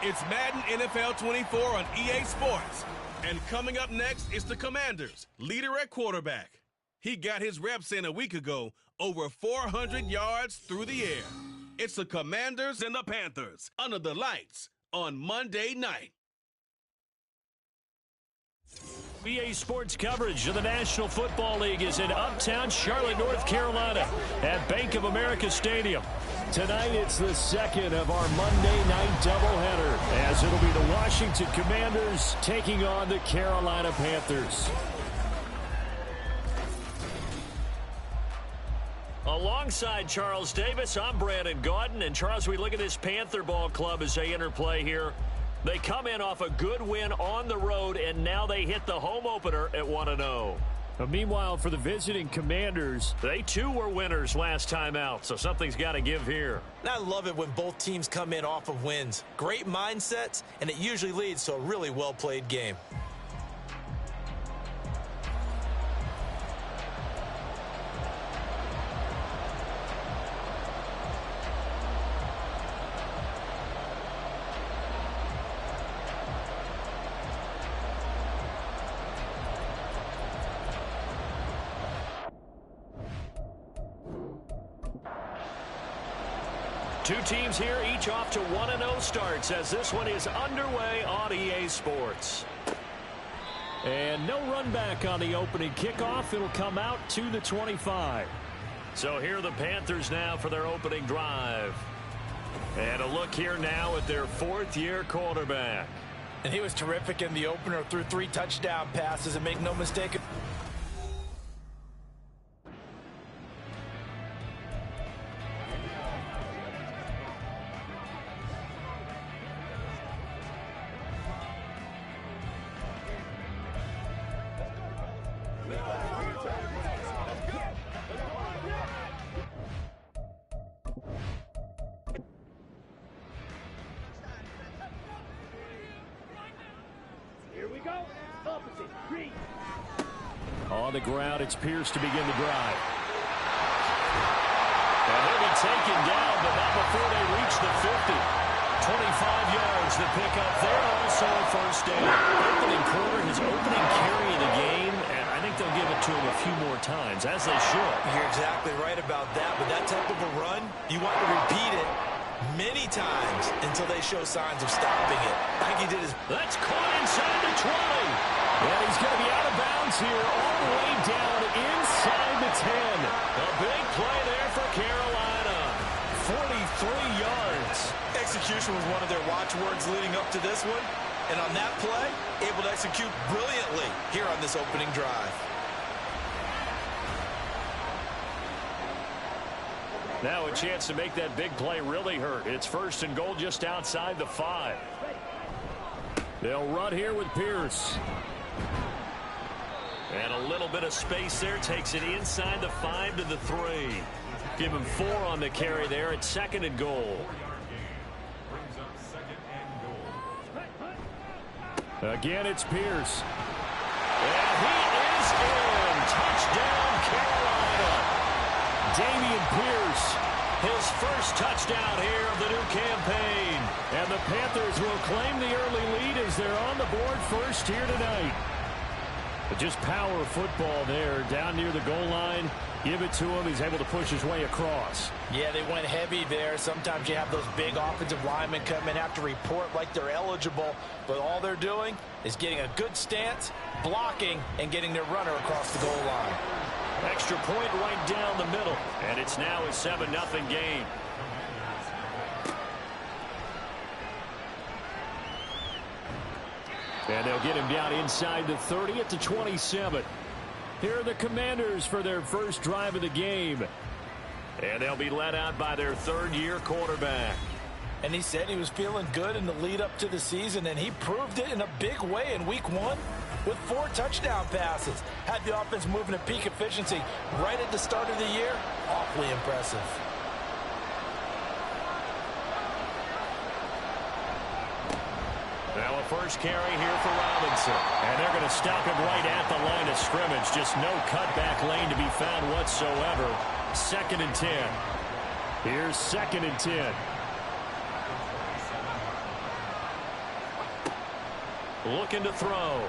It's Madden NFL 24 on EA Sports. And coming up next is the Commanders, leader at quarterback. He got his reps in a week ago, over 400 yards through the air. It's the Commanders and the Panthers under the lights on Monday night. EA Sports coverage of the National Football League is in uptown Charlotte, North Carolina at Bank of America Stadium. Tonight it's the second of our Monday night doubleheader, as it'll be the Washington Commanders taking on the Carolina Panthers. Alongside Charles Davis, I'm Brandon Gaudin. And Charles, we look at this Panther ball club as they interplay here. They come in off a good win on the road, and now they hit the home opener at 1-0. Meanwhile, for the visiting Commanders, they too were winners last time out, so something's got to give here. And I love it when both teams come in off of wins. Great mindsets, and it usually leads to a really well-played game. Two teams here, each off to 1-0 starts as this one is underway on EA Sports. And no run back on the opening kickoff. It'll come out to the 25. So here are the Panthers now for their opening drive. And a look here now at their fourth-year quarterback. And he was terrific in the opener, threw 3 touchdown passes, and make no mistake. On the ground, it's Pierce to begin the drive. And he'll be taken down, but not before they reach the 50. 25 yards to pick up there, also a first down. Opening quarter, his opening carry of the game, and I think they'll give it to him a few more times, as they should. You're exactly right about that. With that type of a run, you want to repeat it many times until they show signs of stopping it. I think he did his... That's caught inside the 20. And he's going to be out of bounds here, all the way down inside the 10. A big play there for Carolina. 43 yards. Execution was one of their watchwords leading up to this one. And on that play, able to execute brilliantly here on this opening drive. Now a chance to make that big play really hurt. It's first and goal just outside the 5. They'll run here with Pierce. And a little bit of space there. Takes it inside the 5 to the 3. Give him 4 on the carry there at second and goal. Again, it's Pierce. And he is in. Touchdown, Carolina. Dameon Pierce, his first touchdown here of the new campaign. And the Panthers will claim the early lead as they're on the board first here tonight. But just power football there, down near the goal line. Give it to him. He's able to push his way across. Yeah, they went heavy there. Sometimes you have those big offensive linemen come in, have to report like they're eligible. But all they're doing is getting a good stance, blocking, and getting their runner across the goal line. Extra point right down the middle. And it's now a 7-0 game. And they'll get him down inside the 30 at the 27. Here are the Commanders for their first drive of the game. And they'll be led out by their third-year quarterback. And he said he was feeling good in the lead up to the season, and he proved it in a big way in week 1 with 4 touchdown passes. Had the offense moving at peak efficiency right at the start of the year. Awfully impressive. Now a first carry here for Robinson. And they're going to stop him right at the line of scrimmage. Just no cutback lane to be found whatsoever. 2nd and 10. Here's 2nd and 10. looking to throw.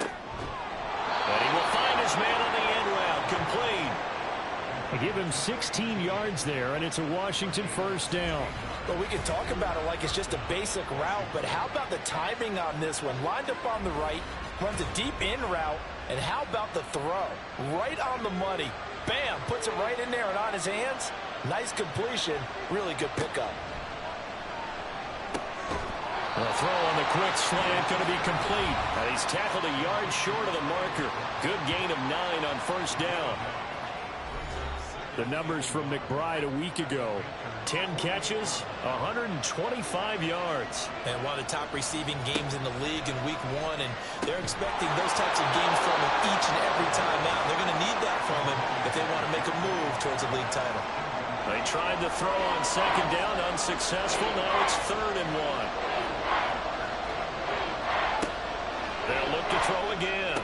And he will find his man on the end route, complete. They give him 16 yards there, and it's a Washington first down. Well, we can talk about it like it's just a basic route, but how about the timing on this one? Lined up on the right, runs a deep in route, and how about the throw? Right on the money. Bam, puts it right in there and on his hands. Nice completion, really good pickup. The throw on the quick slant going to be complete. And he's tackled a yard short of the marker. Good gain of 9 on first down. The numbers from McBride a week ago. 10 catches, 125 yards. And one of the top receiving games in the league in week 1, and they're expecting those types of games from him each and every time out. They're going to need that from him if they want to make a move towards a league title. They tried to throw on second down, unsuccessful. Now it's 3rd and 1. They'll look to throw again.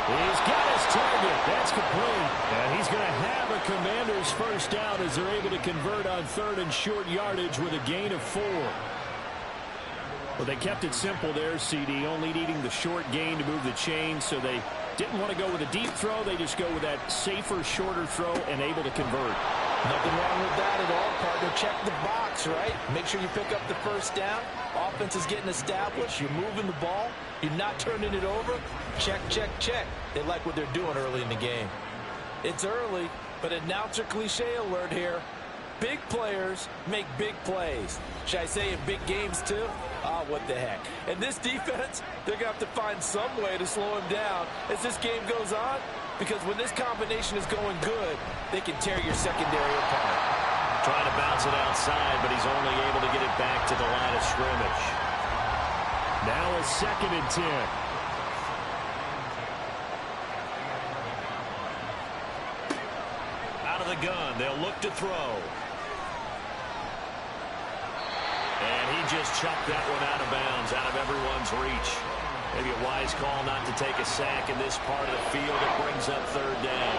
He's got his target. That's complete. And he's going to have a Commanders first down as they're able to convert on 3rd and short yardage with a gain of 4. Well, they kept it simple there, CD, only needing the short gain to move the chain, so they didn't want to go with a deep throw. They just go with that safer, shorter throw and able to convert. Nothing wrong with that at all, partner. Check the box, right? Make sure you pick up the first down. Offense is getting established. You're moving the ball. You're not turning it over. Check, check, check. They like what they're doing early in the game. It's early, but announcer cliche alert here. Big players make big plays. Should I say in big games too? Ah, what the heck. And this defense, they're going to have to find some way to slow him down as this game goes on, because when this combination is going good, they can tear your secondary apart. Trying to bounce it outside, but he's only able to get it back to the line of scrimmage. Now a 2nd and 10. Out of the gun, they'll look to throw. And he just chucked that one out of bounds, out of everyone's reach. Maybe a wise call not to take a sack in this part of the field. It brings up 3rd down.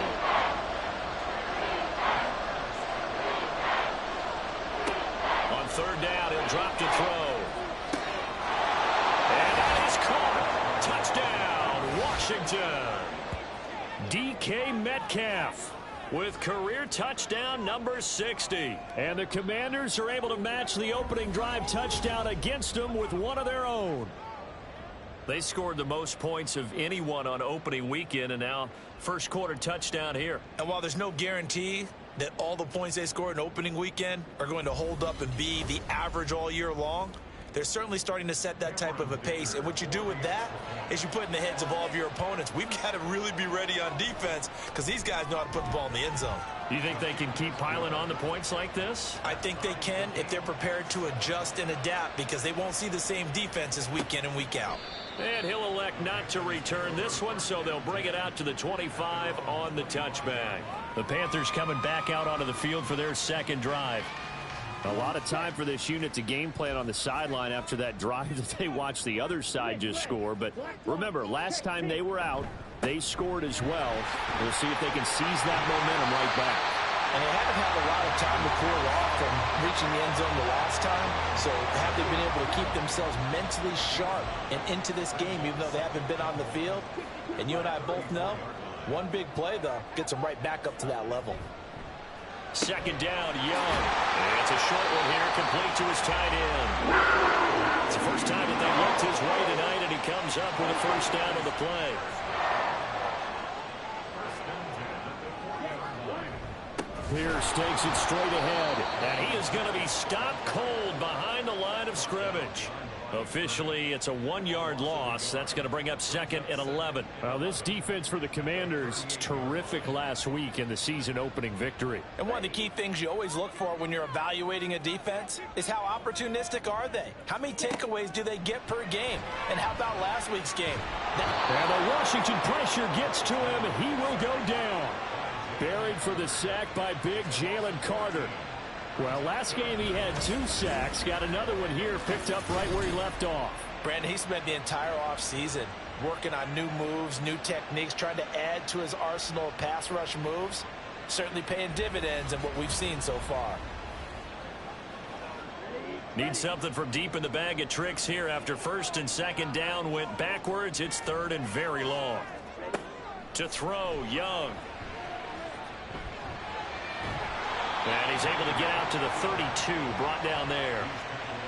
On 3rd down, he'll drop to throw. And that is caught. Touchdown, Washington. DK Metcalf With career touchdown number 60. And the Commanders are able to match the opening drive touchdown against them with one of their own. They scored the most points of anyone on opening weekend, and now first quarter touchdown here. And while there's no guarantee that all the points they scored in opening weekend are going to hold up and be the average all year long, they're certainly starting to set that type of a pace. And what you do with that is you put in the heads of all of your opponents, we've got to really be ready on defense because these guys know how to put the ball in the end zone. Do you think they can keep piling on the points like this? I think they can if they're prepared to adjust and adapt, because they won't see the same defenses week in and week out. And he'll elect not to return this one, so they'll bring it out to the 25 on the touchback. The Panthers coming back out onto the field for their second drive. A lot of time for this unit to game plan on the sideline after that drive that they watched the other side just score. But remember, last time they were out, they scored as well. We'll see if they can seize that momentum right back. And they haven't had a lot of time to cool off from reaching the end zone the last time. So have they been able to keep themselves mentally sharp and into this game, even though they haven't been on the field? And you and I both know, one big play, though, gets them right back up to that level. Second down, Young. And it's a short one here, complete to his tight end. It's the first time that they've looked his way tonight, and he comes up with a first down on the play. Pierce takes it straight ahead. And he is going to be stopped cold behind the line of scrimmage. Officially, it's a 1-yard loss. That's going to bring up 2nd and 11. Well, this defense for the Commanders, terrific last week in the season opening victory. And one of the key things you always look for when you're evaluating a defense is how opportunistic are they? How many takeaways do they get per game? And how about last week's game? And the Washington pressure gets to him, and he will go down. Buried for the sack by big Jalen Carter. Well, last game he had 2 sacks. Got another one here, picked up right where he left off. Brandon, he spent the entire offseason working on new moves, new techniques, trying to add to his arsenal of pass rush moves. Certainly paying dividends in what we've seen so far. Need something from deep in the bag of tricks here after first and second down went backwards. It's third and very long. To throw, Young. And he's able to get out to the 32, brought down there.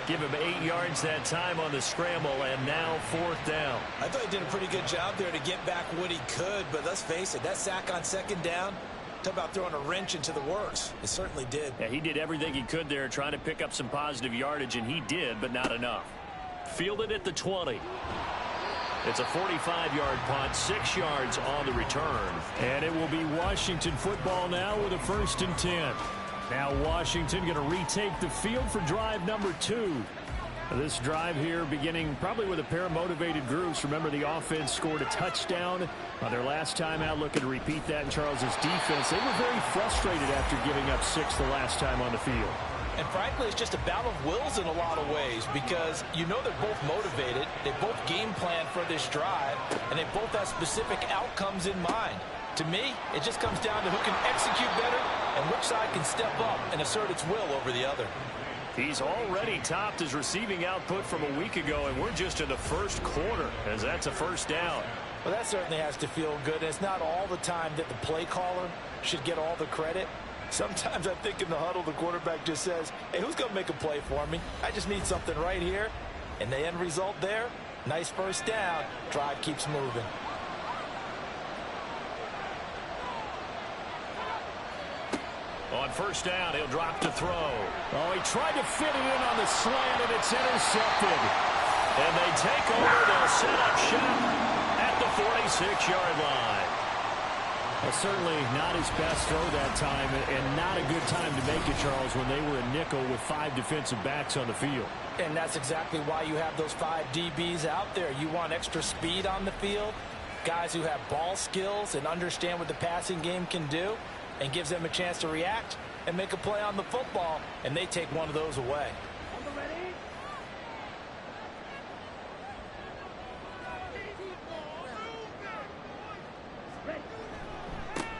Give him 8 yards that time on the scramble, and now fourth down. I thought he did a pretty good job there to get back what he could, but let's face it, that sack on second down, talk about throwing a wrench into the works. It certainly did. Yeah, he did everything he could there trying to pick up some positive yardage, and he did, but not enough. Fielded at the 20. It's a 45-yard punt, 6 yards on the return. And it will be Washington football now with a 1st and 10. Now Washington going to retake the field for drive number 2. This drive here beginning probably with a pair of motivated groups. Remember, the offense scored a touchdown on their last time out, looking to repeat that in Charles's defense. They were very frustrated after giving up 6 the last time on the field. And frankly, it's just a battle of wills in a lot of ways because you know they're both motivated. They both game plan for this drive, and they both have specific outcomes in mind. To me, it just comes down to who can execute better and which side can step up and assert its will over the other. He's already topped his receiving output from a week ago, and we're just in the first quarter as that's a first down. Well, that certainly has to feel good. And it's not all the time that the play caller should get all the credit. Sometimes I think in the huddle, the quarterback just says, hey, who's going to make a play for me? I just need something right here. And the end result there, nice first down. Drive keeps moving. On first down, he'll drop to throw. Oh, he tried to fit it in on the slant, and it's intercepted. And they take over. They'll set up shop at the 46-yard line. Well, certainly not his best throw that time, and not a good time to make it, Charles, when they were a nickel with 5 defensive backs on the field. And that's exactly why you have those 5 DBs out there. You want extra speed on the field, guys who have ball skills and understand what the passing game can do, and gives them a chance to react and make a play on the football, and they take one of those away.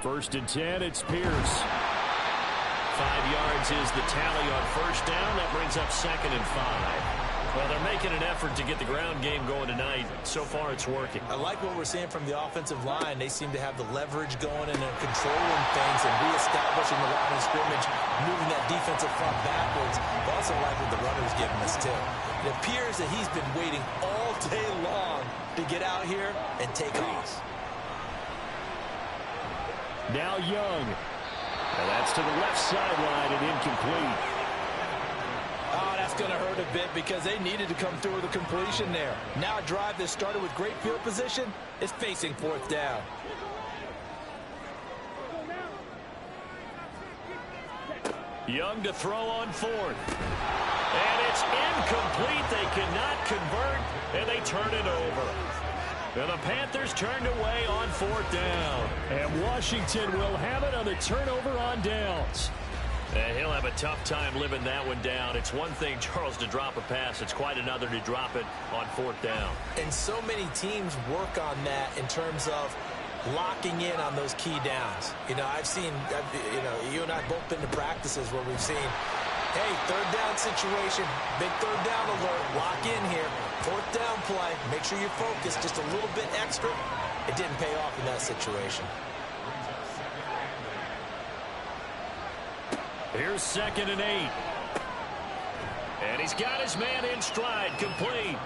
First and 10, it's Pierce. 5 yards is the tally on first down. That brings up second and 5. Well, they're making an effort to get the ground game going tonight. So far, it's working. I like what we're seeing from the offensive line. They seem to have the leverage going, and they're controlling things and reestablishing the line of scrimmage, moving that defensive front backwards. I also like what the runner's giving us, too. It appears that he's been waiting all day long to get out here and take off. Now Young. And that's to the left sideline and incomplete. Oh, that's going to hurt a bit because they needed to come through with a completion there. Now a drive that started with great field position is facing fourth down. Young to throw on fourth. And it's incomplete. They cannot convert, and they turn it over. And the Panthers turned away on fourth down. And Washington will have it on the turnover on downs. And he'll have a tough time living that one down. It's one thing, Charles, to drop a pass. It's quite another to drop it on fourth down. And so many teams work on that in terms of locking in on those key downs. You know, I've seen, you and I both been to practices where we've seen, hey, third down situation, big third down alert, lock in here, fourth down play, make sure you're focused just a little bit extra. It didn't pay off in that situation. Here's second and 8. And he's got his man in stride, complete.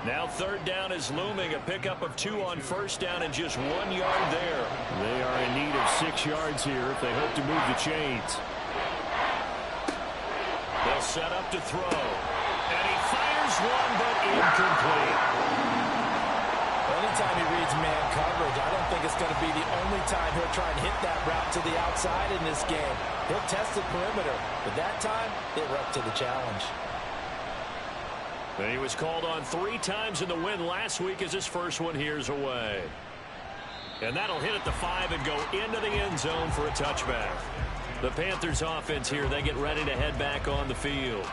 Now third down is looming, a pickup of 2 on first down and just 1 yard there. They are in need of 6 yards here if they hope to move the chains. They'll set up to throw. And he fires one, but incomplete. Anytime he reads man coverage, I don't think it's going to be the only time he'll try and hit that route to the outside in this game. He'll test the perimeter, but that time, they were up to the challenge. And he was called on 3 times in the win last week as his first one here's away. And that'll hit at the 5 and go into the end zone for a touchback. The Panthers offense here, they get ready to head back on the field.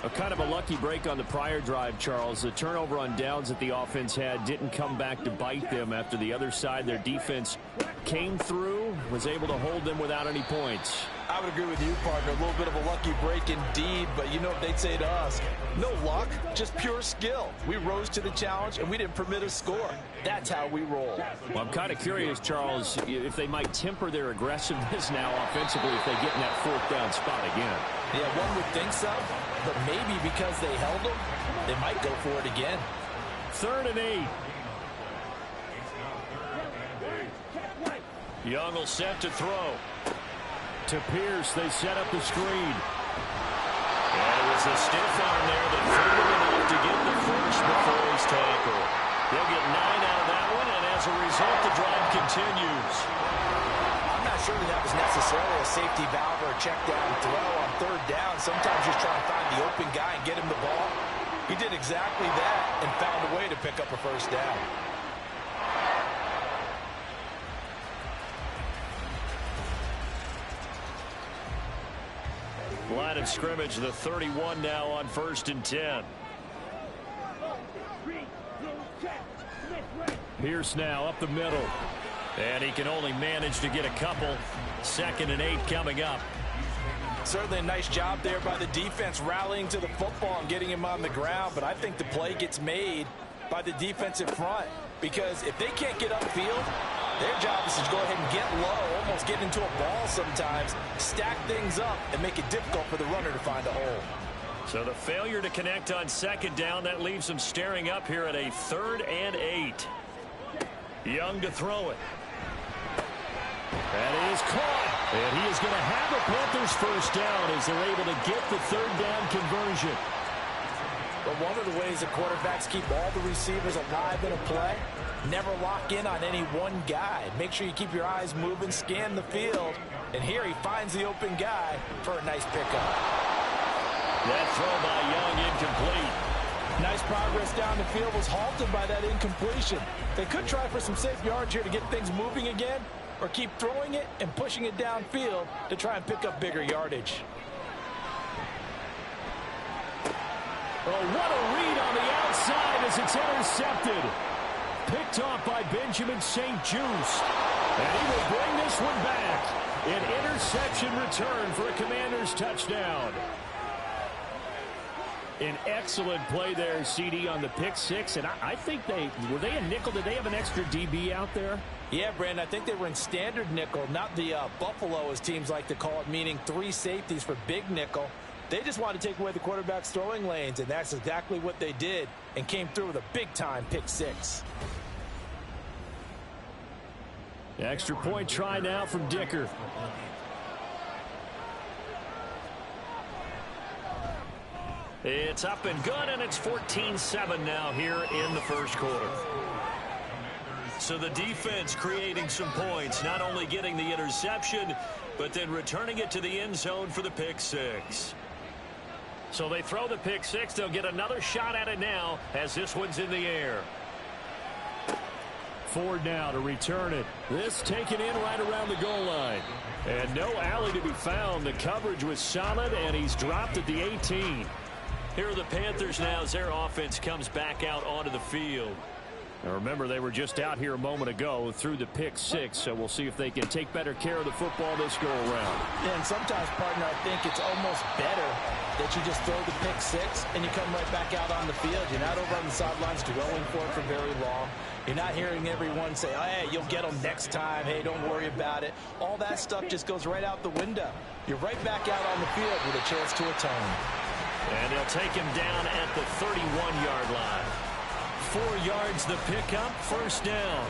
A kind of a lucky break on the prior drive, Charles. The turnover on downs that the offense had didn't come back to bite them after the other side. Their defense came through, was able to hold them without any points. I would agree with you, partner. A little bit of a lucky break indeed, but you know what they'd say to us? No luck, just pure skill. We rose to the challenge, and we didn't permit a score. That's how we roll. Well, I'm kind of curious, Charles, if they might temper their aggressiveness now offensively if they get in that fourth down spot again. Yeah, one would think so, but maybe because they held them, they might go for it again. 3rd and 8. Young will set to throw. To Pierce, they set up the screen. And it was a stiff arm there that freed him enough to get the first before his tackle. They'll get 9 out of that one, and as a result, the drive continues. I'm not sure that was necessarily a safety valve or a check down throw on 3rd down. Sometimes just trying to find the open guy and get him the ball. He did exactly that and found a way to pick up a first down. Line of scrimmage, the 31 now on 1st and 10. Pierce now up the middle. And he can only manage to get a couple. 2nd and 8 coming up. Certainly a nice job there by the defense rallying to the football and getting him on the ground, but I think the play gets made by the defensive front because if they can't get upfield, their job is to go ahead and get low, almost get into a ball sometimes, stack things up, and make it difficult for the runner to find a hole. So the failure to connect on 2nd down, that leaves them staring up here at a 3rd and 8. Young to throw it. That is caught. And he is going to have a Panthers first down as they're able to get the 3rd down conversion. But one of the ways that quarterbacks keep all the receivers alive in a play, never lock in on any one guy. Make sure you keep your eyes moving, scan the field. And here he finds the open guy for a nice pickup. That throw by Young incomplete. Nice progress down the field was halted by that incompletion. They could try for some safe yards here to get things moving again, or keep throwing it and pushing it downfield to try and pick up bigger yardage. Oh, what a read on the outside as it's intercepted. Picked off by Benjamin St. Juste. And he will bring this one back. An interception return for a Commanders touchdown. An excellent play there, CD, on the pick six. And I think were they in nickel? Did they have an extra DB out there? Yeah, Brandon, I think they were in standard nickel, not the Buffalo, as teams like to call it, meaning 3 safeties for big nickel. They just wanted to take away the quarterback's throwing lanes, and that's exactly what they did, and came through with a big-time pick six. Extra point try now from Dicker. It's up and good, and it's 14-7 now here in the first quarter. So the defense creating some points, not only getting the interception, but then returning it to the end zone for the pick six. So they throw the pick six. They'll get another shot at it now as this one's in the air. Ford now to return it. This taken in right around the goal line. And no alley to be found. The coverage was solid, and he's dropped at the 18. Here are the Panthers now as their offense comes back out onto the field. Now remember, they were just out here a moment ago through the pick six, so we'll see if they can take better care of the football this go-around. Yeah, and sometimes, partner, I think it's almost better that you just throw the pick six and you come right back out on the field. You're not over on the sidelines dwelling for it for very long. You're not hearing everyone say, oh, hey, you'll get them next time. Hey, don't worry about it. All that stuff just goes right out the window. You're right back out on the field with a chance to atone. And they'll take him down at the 31-yard line. 4 yards the pickup, first down.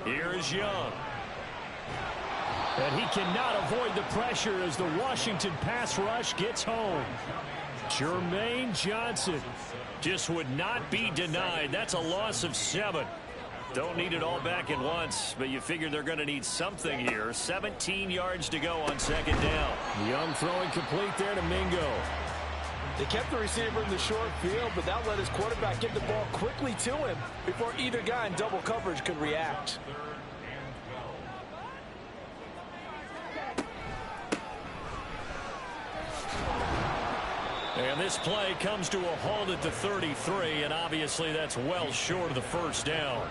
Here is Young. And he cannot avoid the pressure as the Washington pass rush gets home. Jermaine Johnson just would not be denied. That's a loss of 7. Don't need it all back at once, but you figure they're going to need something here. 17 yards to go on second down. Young throwing complete there to Mingo. They kept the receiver in the short field, but that let his quarterback get the ball quickly to him before either guy in double coverage could react. And this play comes to a halt at the 33, and obviously that's well short of the first down.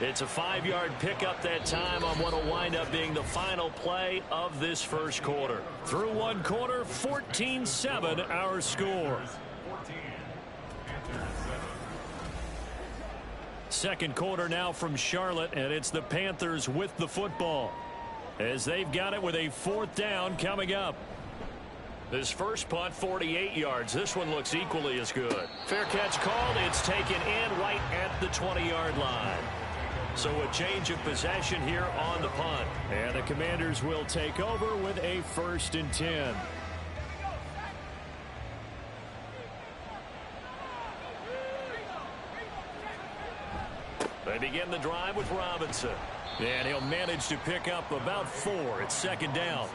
It's a 5-yard pickup that time on what will wind up being the final play of this first quarter. Through one quarter, 14-7 our score. Second quarter now from Charlotte, and it's the Panthers with the football as they've got it with a 4th down coming up. This first punt, 48 yards. This one looks equally as good. Fair catch called. It's taken in right at the 20-yard line. So a change of possession here on the punt. And the Commanders will take over with a 1st and 10. They begin the drive with Robinson. And he'll manage to pick up about 4. It's 2nd down.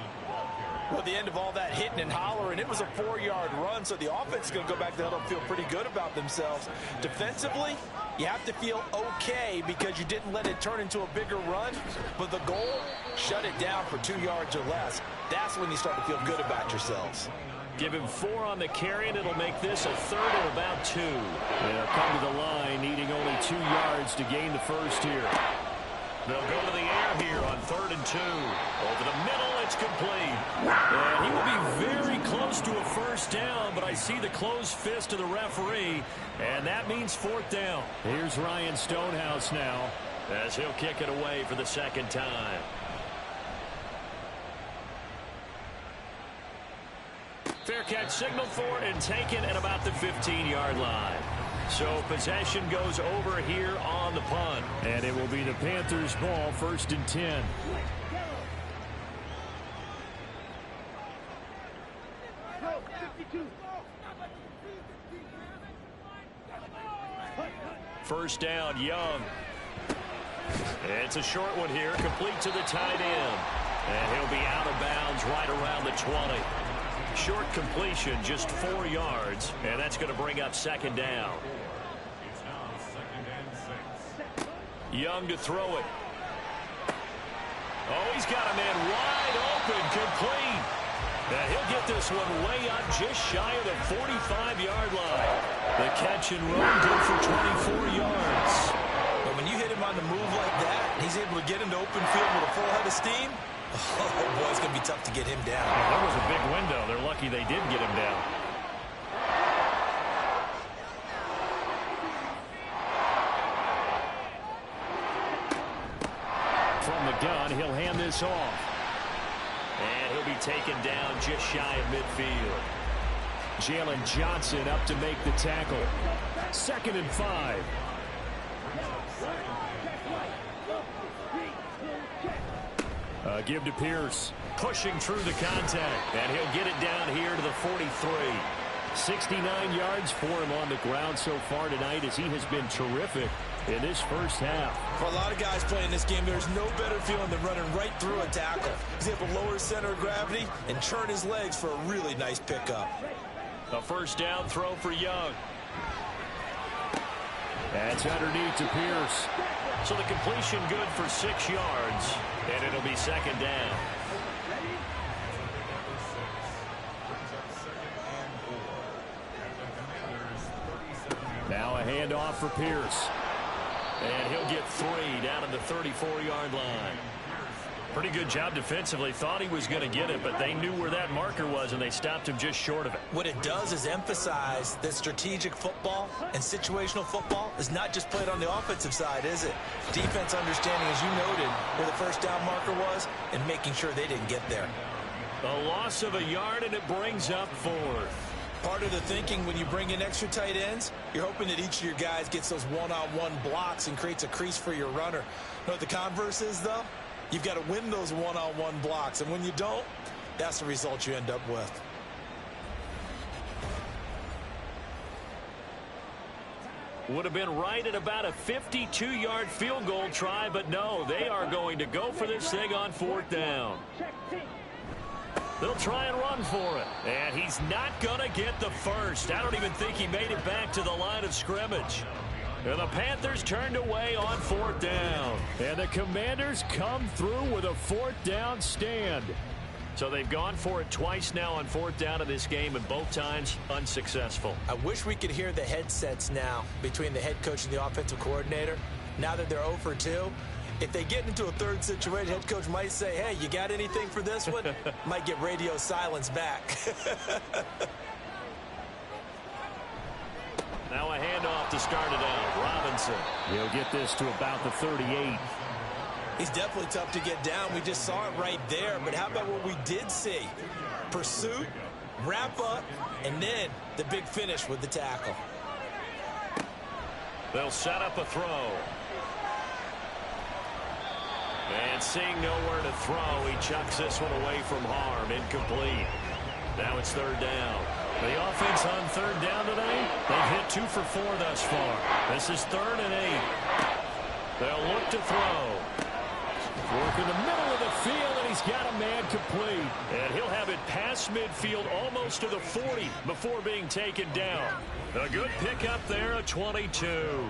Well, at the end of all that hitting and hollering, it was a 4-yard run, so the offense is going to go back to the huddle and feel pretty good about themselves. Defensively, you have to feel okay because you didn't let it turn into a bigger run, but the goal, shut it down for 2 yards or less. That's when you start to feel good about yourselves. Give him 4 on the carry, and it'll make this a 3rd and about 2. They'll come to the line, needing only 2 yards to gain the first here. They'll go to the air here on 3rd and 2. Over the middle, it's complete. And he will be very close to a first down, but I see the closed fist of the referee, and that means 4th down. Here's Ryan Stonehouse now as he'll kick it away for the 2nd time. Fair catch signaled for and taken at about the 15-yard line. So possession goes over here on the punt. And it will be the Panthers' ball, 1st and 10. First down, Young. It's a short one here, complete to the tight end. And he'll be out of bounds right around the 20. Short completion, just 4 yards, and that's going to bring up 2nd down. Young to throw it. Oh, he's got a man wide open, complete. And he'll get this one way up just shy of the 45-yard line. The catch and run good for 24 yards. But when you hit him on the move like that, he's able to get into open field with a full head of steam. Oh, boy, it's going to be tough to get him down. Well, there was a big window. They're lucky they did get him down. From the gun, he'll hand this off. And he'll be taken down just shy of midfield. Jalen Johnson up to make the tackle. 2nd and 5. Give to Pierce. Pushing through the contact. And he'll get it down here to the 43. 69 yards for him on the ground so far tonight as he has been terrific in this first half. For a lot of guys playing this game, there's no better feeling than running right through a tackle. He's able to lower his center of gravity and turn his legs for a really nice pickup. A first down throw for Young. That's underneath to Pierce. So the completion good for 6 yards, and it'll be 2nd down. Now a handoff for Pierce. And he'll get 3 down at the 34-yard line. Pretty good job defensively. Thought he was going to get it, but they knew where that marker was, and they stopped him just short of it. What it does is emphasize that strategic football and situational football is not just played on the offensive side, is it? Defense understanding, as you noted, where the first down marker was and making sure they didn't get there. A loss of a yard, and it brings up 4th. Part of the thinking when you bring in extra tight ends, you're hoping that each of your guys gets those one-on-one blocks and creates a crease for your runner. You know what the converse is, though? You've got to win those one-on-one blocks, and when you don't, that's the result you end up with. Would have been right at about a 52-yard field goal try, but no, they are going to go for this thing on 4th down. They'll try and run for it, and he's not going to get the first. I don't even think he made it back to the line of scrimmage. And the Panthers turned away on 4th down. And the Commanders come through with a 4th down stand. So they've gone for it twice now on 4th down in this game, and both times unsuccessful. I wish we could hear the headsets now between the head coach and the offensive coordinator. Now that they're 0 for 2, if they get into a third situation, head coach might say, hey, you got anything for this one? Might get radio silence back. Now a handoff to start it out. Robinson. He'll get this to about the 38. He's definitely tough to get down. We just saw it right there. But how about what we did see? Pursuit, wrap up, and then the big finish with the tackle. They'll set up a throw. And seeing nowhere to throw, he chucks this one away from harm. Incomplete. Now it's 3rd down. The offense on 3rd down today, they've hit 2 for 4 thus far. This is 3rd and 8. They'll look to throw. Work in the middle of the field, and he's got a man complete. And he'll have it past midfield almost to the 40 before being taken down. A good pickup there, a 22.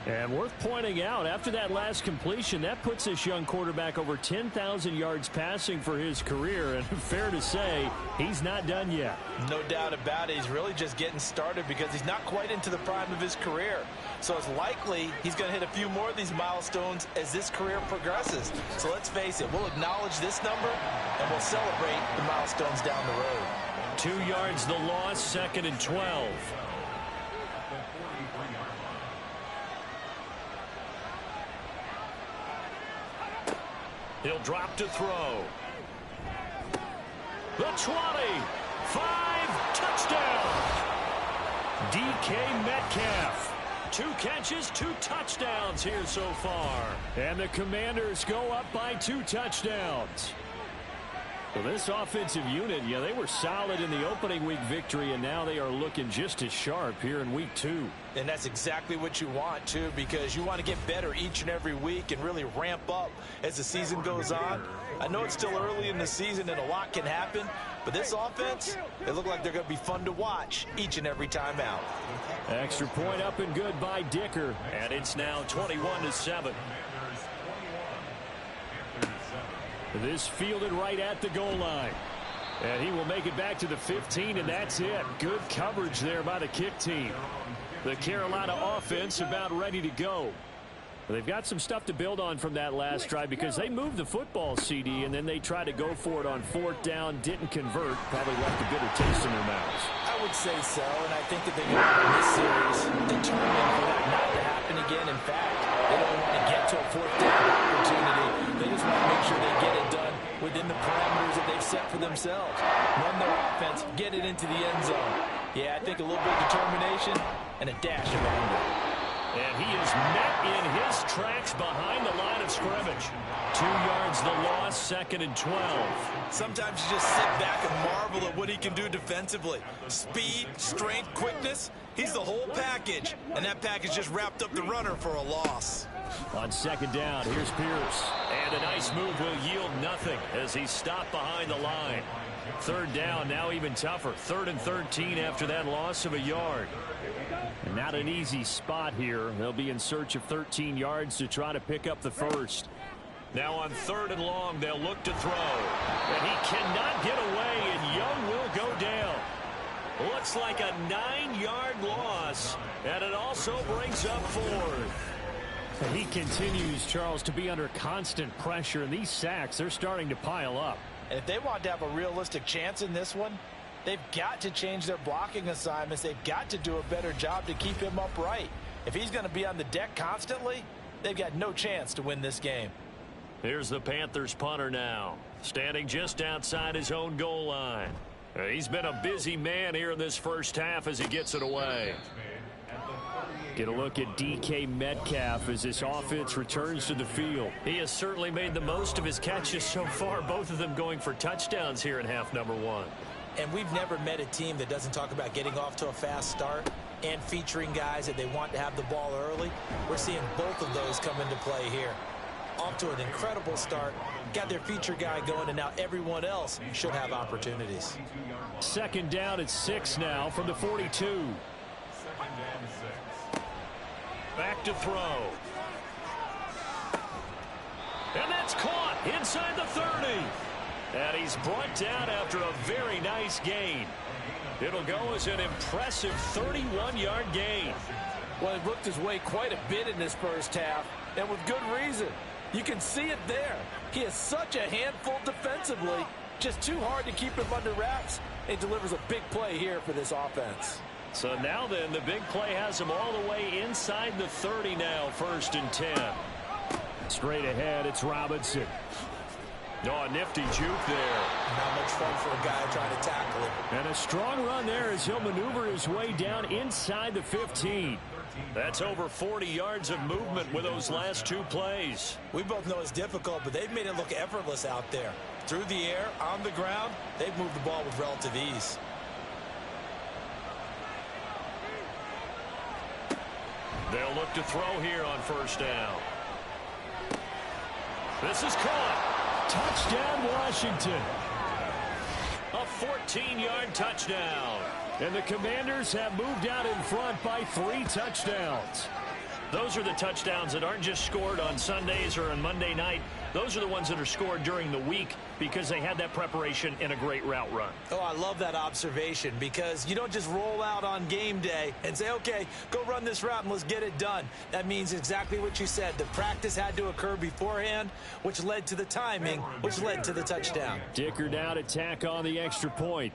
And worth pointing out, after that last completion, that puts this young quarterback over 10,000 yards passing for his career. And fair to say, he's not done yet. No doubt about it. He's really just getting started because he's not quite into the prime of his career. So it's likely he's going to hit a few more of these milestones as this career progresses. So let's face it, we'll acknowledge this number and we'll celebrate the milestones down the road. 2 yards the loss, 2nd and 12. He'll drop to throw. The 20. 5. Touchdown. DK Metcalf. 2 catches, 2 touchdowns here so far. And the Commanders go up by 2 touchdowns. Well, this offensive unit, yeah, they were solid in the opening week victory, and now they are looking just as sharp here in week 2. And that's exactly what you want, too, because you want to get better each and every week and really ramp up as the season goes on. I know it's still early in the season and a lot can happen, but this offense, they look like they're going to be fun to watch each and every time out. Extra point up and good by Dicker. And it's now 21-7. This fielded right at the goal line. And he will make it back to the 15, and that's it. Good coverage there by the kick team. The Carolina offense about ready to go. They've got some stuff to build on from that last drive because they moved the football, CD, and then they tried to go for it on 4th down, didn't convert, probably left a bitter taste in their mouths. I would say so, and I think that they're going to win this series determined for that not to happen again. In fact, they don't want to get to a 4th down opportunity. They just want to make sure they get it done within the parameters that they've set for themselves. Run their offense, get it into the end zone. Yeah, I think a little bit of determination and a dash of anger. And he is met in his tracks behind the line of scrimmage. 2 yards the loss, 2nd and 12. Sometimes you just sit back and marvel at what he can do defensively. Speed, strength, quickness, he's the whole package. And that package just wrapped up the runner for a loss. On 2nd down, here's Pierce. And a nice move will yield nothing as he's stopped behind the line. 3rd down, now even tougher. 3rd and 13 after that loss of a yard. And not an easy spot here. They'll be in search of 13 yards to try to pick up the first. Now on 3rd and long, they'll look to throw. And he cannot get away, and Young will go down. Looks like a 9-yard loss, and it also brings up 4th. And he continues, Charles, to be under constant pressure, and these sacks, they're starting to pile up. And if they want to have a realistic chance in this one, they've got to change their blocking assignments. They've got to do a better job to keep him upright. If he's going to be on the deck constantly, they've got no chance to win this game. Here's the Panthers punter now, standing just outside his own goal line. He's been a busy man here in this first half as he gets it away. Get a look at DK Metcalf as this offense returns to the field. He has certainly made the most of his catches so far, both of them going for touchdowns here in half number 1. And we've never met a team that doesn't talk about getting off to a fast start and featuring guys that they want to have the ball early. We're seeing both of those come into play here. Off to an incredible start, got their feature guy going, and now everyone else should have opportunities. 2nd down at 6 now from the 42. Back to throw. And that's caught inside the 30. And he's brought down after a very nice gain. It'll go as an impressive 31-yard gain. Well, he worked his way quite a bit in this first half, and with good reason. You can see it there. He is such a handful defensively. Just too hard to keep him under wraps. It delivers a big play here for this offense. So now then, the big play has him all the way inside the 30 now, 1st and 10. Straight ahead, it's Robinson. Oh, a nifty juke there. Not much fun for a guy trying to tackle him. And a strong run there as he'll maneuver his way down inside the 15. That's over 40 yards of movement with those last 2 plays. We both know it's difficult, but they've made it look effortless out there. Through the air, on the ground, they've moved the ball with relative ease. They'll look to throw here on 1st down. This is caught. Touchdown, Washington. A 14-yard touchdown. And the Commanders have moved out in front by 3 touchdowns. Those are the touchdowns that aren't just scored on Sundays or on Monday night. Those are the ones that are scored during the week because they had that preparation in a great route run. Oh, I love that observation because you don't just roll out on game day and say, okay, go run this route and let's get it done. That means exactly what you said. The practice had to occur beforehand, which led to the timing, which led to the touchdown. Dicker now to tack on the extra point.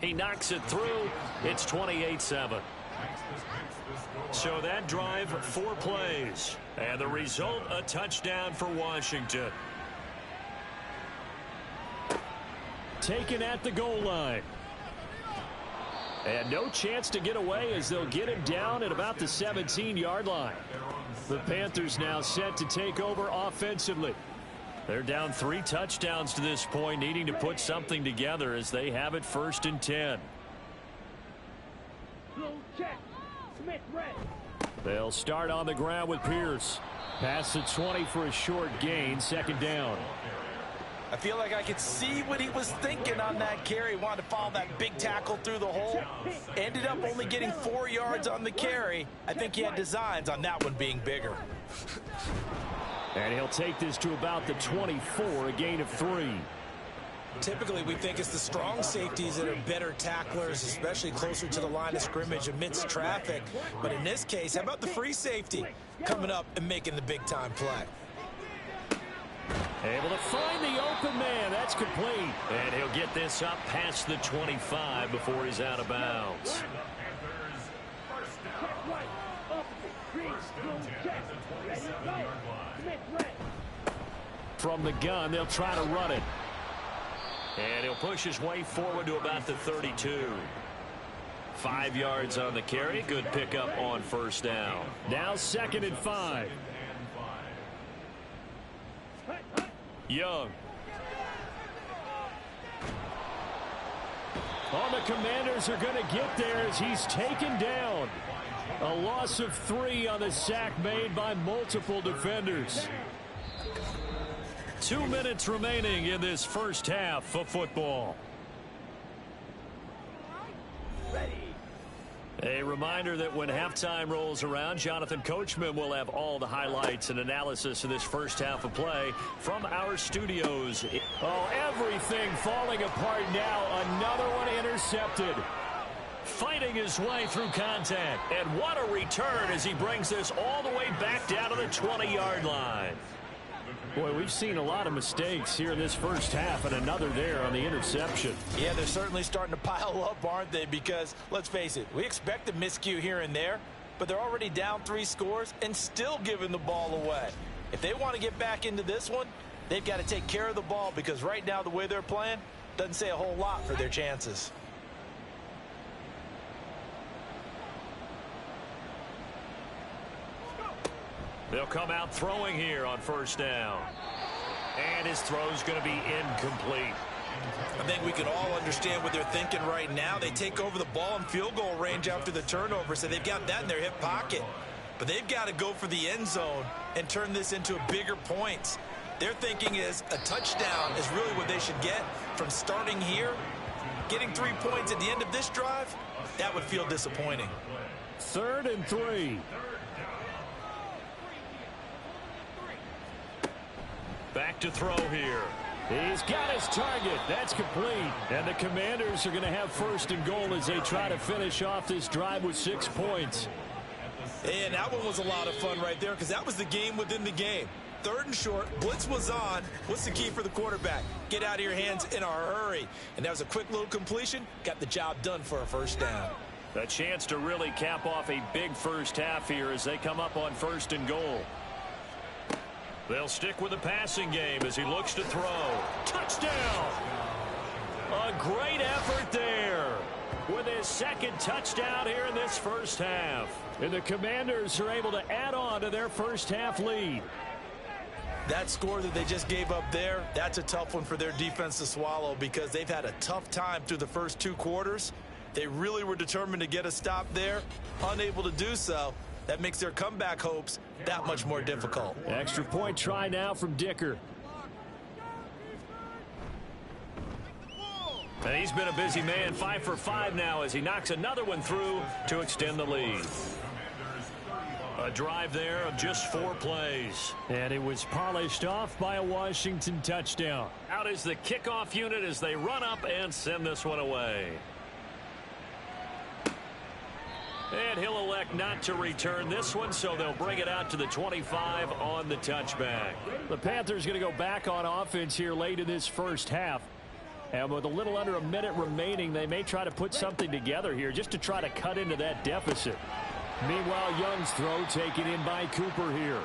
He knocks it through. It's 28-7. So that drive, 4 plays. And the result, a touchdown for Washington. Taken at the goal line. And no chance to get away as they'll get him down at about the 17-yard line. The Panthers now set to take over offensively. They're down 3 touchdowns to this point, needing to put something together as they have it 1st and 10. They'll start on the ground with Pierce. Pass the 20 for a short gain, 2nd down. I feel like I could see what he was thinking on that carry. Wanted to follow that big tackle through the hole. Ended up only getting 4 yards on the carry. I think he had designs on that one being bigger. And he'll take this to about the 24, a gain of 3. Typically, we think it's the strong safeties that are better tacklers, especially closer to the line of scrimmage amidst traffic. But in this case, how about the free safety coming up and making the big-time play? Able to find the open man. That's complete. And he'll get this up past the 25 before he's out of bounds. From the gun, they'll try to run it. And he'll push his way forward to about the 32. 5 yards on the carry. Good pickup on 1st down. Now 2nd and 5. Young. Oh, the Commanders are going to get there as he's taken down. A loss of 3 on the sack made by multiple defenders. 2 minutes remaining in this first half of football. A reminder that when halftime rolls around, Jonathan Coachman will have all the highlights and analysis of this first half of play from our studios. Oh, everything falling apart now. Another one intercepted. Fighting his way through contact. And what a return as he brings this all the way back down to the 20-yard line. Boy, we've seen a lot of mistakes here in this first half, and another there on the interception. Yeah, they're certainly starting to pile up, aren't they? Because, let's face it, we expect a miscue here and there, but they're already down 3 scores and still giving the ball away. If they want to get back into this one, they've got to take care of the ball because right now the way they're playing doesn't say a whole lot for their chances. They'll come out throwing here on 1st down. And his throw's going to be incomplete. I think we can all understand what they're thinking right now. They take over the ball in field goal range after the turnover, so they've got that in their hip pocket. But they've got to go for the end zone and turn this into a bigger points. Their thinking is a touchdown is really what they should get from starting here. Getting 3 points at the end of this drive, that would feel disappointing. 3rd and 3. Back to throw here. He's got his target. That's complete. And the Commanders are going to have first and goal as they try to finish off this drive with 6 points. And that one was a lot of fun right there because that was the game within the game. 3rd and short, blitz was on. What's the key for the quarterback? Get out of your hands in a hurry. And that was a quick little completion. Got the job done for a first down. A chance to really cap off a big first half here as they come up on 1st and goal. They'll stick with the passing game as he looks to throw. Touchdown! A great effort there with his 2nd touchdown here in this first half. And the Commanders are able to add on to their first half lead. That score that they just gave up there, that's a tough one for their defense to swallow because they've had a tough time through the first 2 quarters. They really were determined to get a stop there, unable to do so. That makes their comeback hopes that much more difficult. Extra point try now from Dicker. And he's been a busy man, 5 for 5 now as he knocks another one through to extend the lead. A drive there of just 4 plays. And it was polished off by a Washington touchdown. Out is the kickoff unit as they run up and send this one away. And he'll elect not to return this one, so they'll bring it out to the 25 on the touchback. The Panthers going to go back on offense here late in this first half. And with a little under a minute remaining, they may try to put something together here just to try to cut into that deficit. Meanwhile, Young's throw taken in by Cooper here.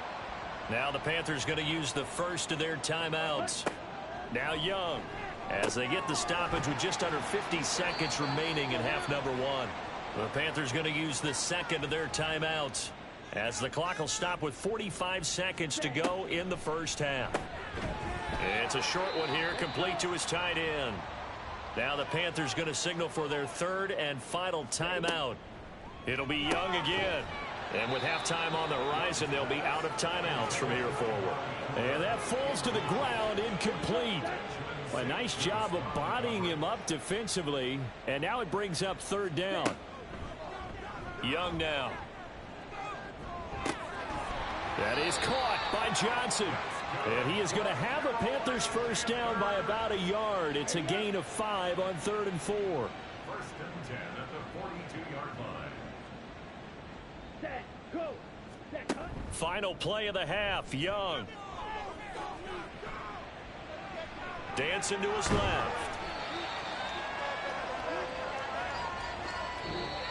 Now the Panthers going to use the first of their timeouts. Now Young as they get the stoppage with just under 50 seconds remaining in half number 1. The Panthers going to use the 2nd of their timeouts as the clock will stop with 45 seconds to go in the first half. It's a short one here, complete to his tight end. Now the Panthers going to signal for their 3rd and final timeout. It'll be Young again. And with halftime on the horizon, they'll be out of timeouts from here forward. And that falls to the ground, incomplete. A nice job of bodying him up defensively. And now it brings up 3rd down. Young now. That is caught by Johnson. And he is going to have a Panthers first down by about a yard. It's a gain of 5 on 3rd and 4. 1st and 10 at the 42-yard line. Set, go. Set, cut. Final play of the half, Young. Dancing to his left.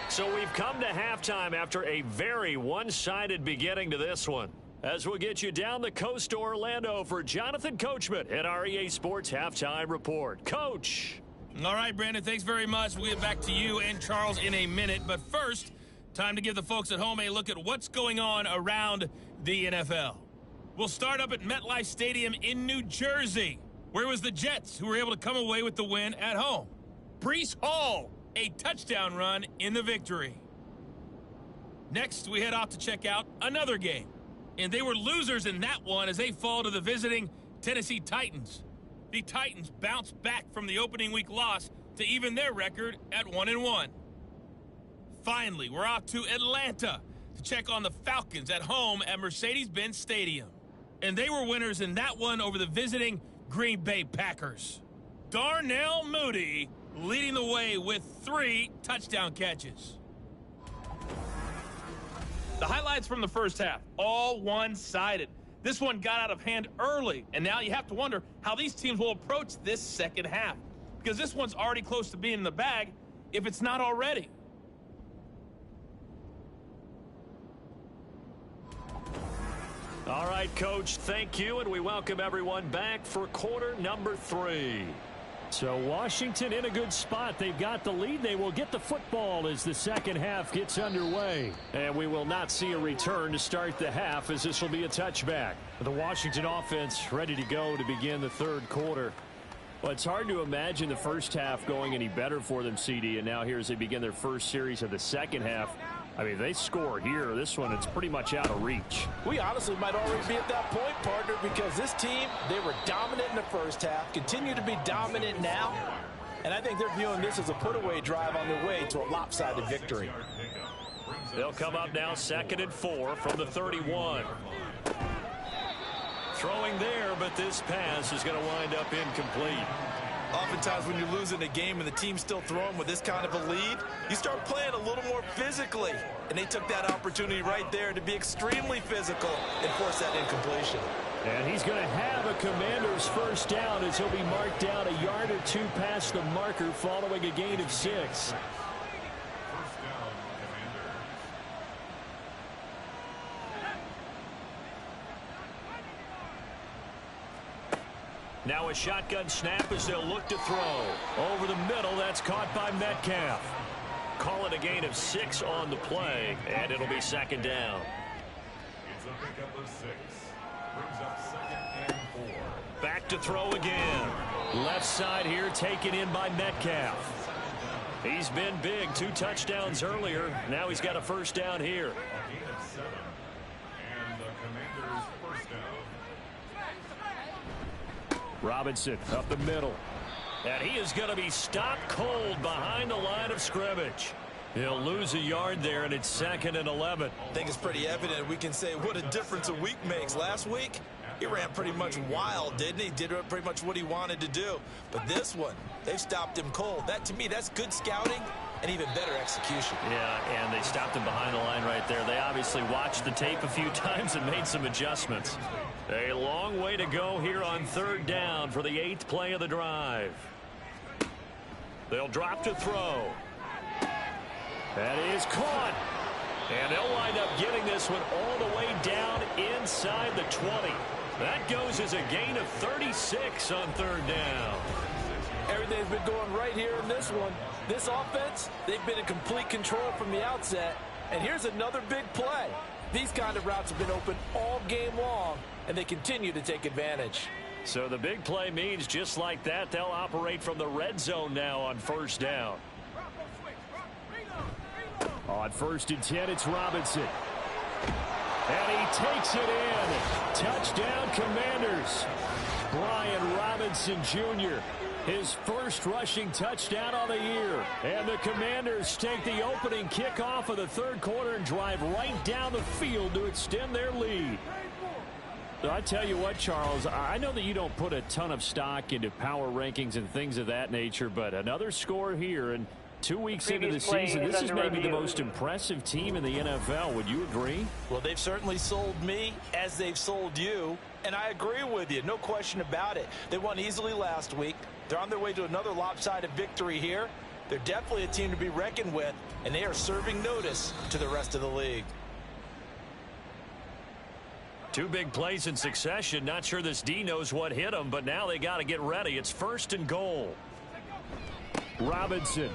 So we've come to halftime after a very one-sided beginning to this one. As we'll get you down the coast to Orlando for Jonathan Coachman at our EA Sports Halftime Report. Coach. All right, Brandon, thanks very much. We'll get back to you and Charles in a minute. But first, time to give the folks at home a look at what's going on around the NFL. We'll start up at MetLife Stadium in New Jersey, where it was the Jets who were able to come away with the win at home. Breece Hall, a touchdown run in the victory. Next, we head off to check out another game. And they were losers in that one as they fall to the visiting Tennessee Titans. The Titans bounced back from the opening week loss to even their record at 1-1. Finally, we're off to Atlanta to check on the Falcons at home at Mercedes-Benz Stadium. And they were winners in that one over the visiting Green Bay Packers. Darnell Mooney leading the way with 3 touchdown catches. The highlights from the first half, all one-sided. This one got out of hand early, and now you have to wonder how these teams will approach this second half, because this one's already close to being in the bag if it's not already. All right, Coach, thank you, and we welcome everyone back for quarter number 3. So Washington in a good spot. They've got the lead. They will get the football as the second half gets underway. And we will not see a return to start the half as this will be a touchback. The Washington offense ready to go to begin the 3rd quarter. Well, it's hard to imagine the first half going any better for them, CD. And now here as they begin their first series of the second half. I mean, they score here. This one, it's pretty much out of reach. We honestly might already be at that point, partner, because this team, they were dominant in the first half, continue to be dominant now, and I think they're viewing this as a put-away drive on their way to a lopsided victory. They'll come up now 2nd and 4 from the 31. throwing there, but this pass is going to wind up incomplete. Oftentimes when you're losing a game and the team's still throwing with this kind of a lead, you start playing a little more physically. And they took that opportunity right there to be extremely physical and force that incompletion. And he's going to have a Commander's first down as he'll be marked down a yard or two past the marker following a gain of 6. Now a shotgun snap as they'll look to throw. Over the middle, that's caught by Metcalf. Call it a gain of 6 on the play, and it'll be second down. It's a pickup of 6. Brings up 2nd and 4. Back to throw again. Left side here taken in by Metcalf. He's been big, 2 touchdowns earlier. Now he's got a first down here. A gain of 7. And the Commanders' first down. Robinson up the middle. And he is going to be stopped cold behind the line of scrimmage. He'll lose a yard there, and it's 2nd and 11. I think it's pretty evident. We can say what a difference a week makes. Last week, he ran pretty much wild, didn't he? Did pretty much what he wanted to do. But this one, they've stopped him cold. That, to me, that's good scouting and even better execution. Yeah, and they stopped him behind the line right there. They obviously watched the tape a few times and made some adjustments. A long way to go here on 3rd down for the 8th play of the drive. They'll drop to throw. That is caught. And they'll wind up getting this one all the way down inside the 20. That goes as a gain of 36 on 3rd down. Everything's been going right here in this one. This offense, they've been in complete control from the outset. And here's another big play. These kind of routes have been open all game long, and they continue to take advantage. So the big play means just like that, they'll operate from the red zone now on 1st down. On 1st and 10, it's Robinson. And he takes it in. Touchdown, Commanders. Brian Robinson Jr., his first rushing touchdown of the year. And the Commanders take the opening kickoff of the 3rd quarter and drive right down the field to extend their lead. I tell you what, Charles, I know that you don't put a ton of stock into power rankings and things of that nature, but another score here, and 2 weeks into the season, this is maybe the most impressive team in the NFL. Would you agree? Well, they've certainly sold me as they've sold you, and I agree with you. No question about it. They won easily last week. They're on their way to another lopsided victory here. They're definitely a team to be reckoned with, and they are serving notice to the rest of the league. 2 big plays in succession. Not sure this D knows what hit them, but now they got to get ready. It's 1st and goal. Robinson.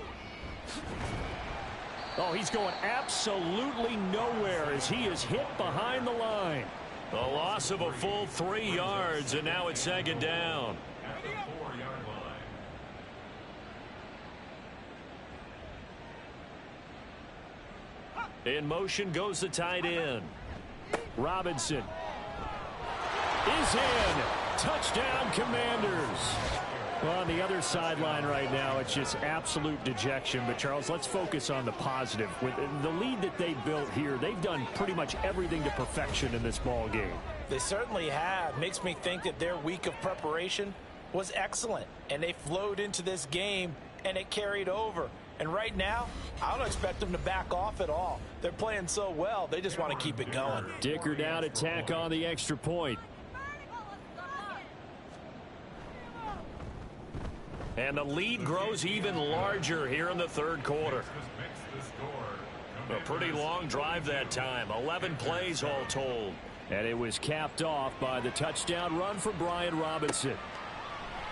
Oh, he's going absolutely nowhere as he is hit behind the line. A loss of a full 3 yards, and now it's 2nd down. At the 4-yard line. In motion goes the tight end. Robinson is in. Touchdown, Commanders. Well, on the other sideline right now, it's just absolute dejection. But, Charles, let's focus on the positive. With the lead that they built here, they've done pretty much everything to perfection in this ball game. They certainly have. Makes me think that their week of preparation was excellent. And they flowed into this game, and it carried over. And right now, I don't expect them to back off at all. They're playing so well, they just want to keep it going. Dicker down to tack on the extra point. And the lead grows even larger here in the 3rd quarter. A pretty long drive that time. 11 plays all told. And it was capped off by the touchdown run for Brian Robinson.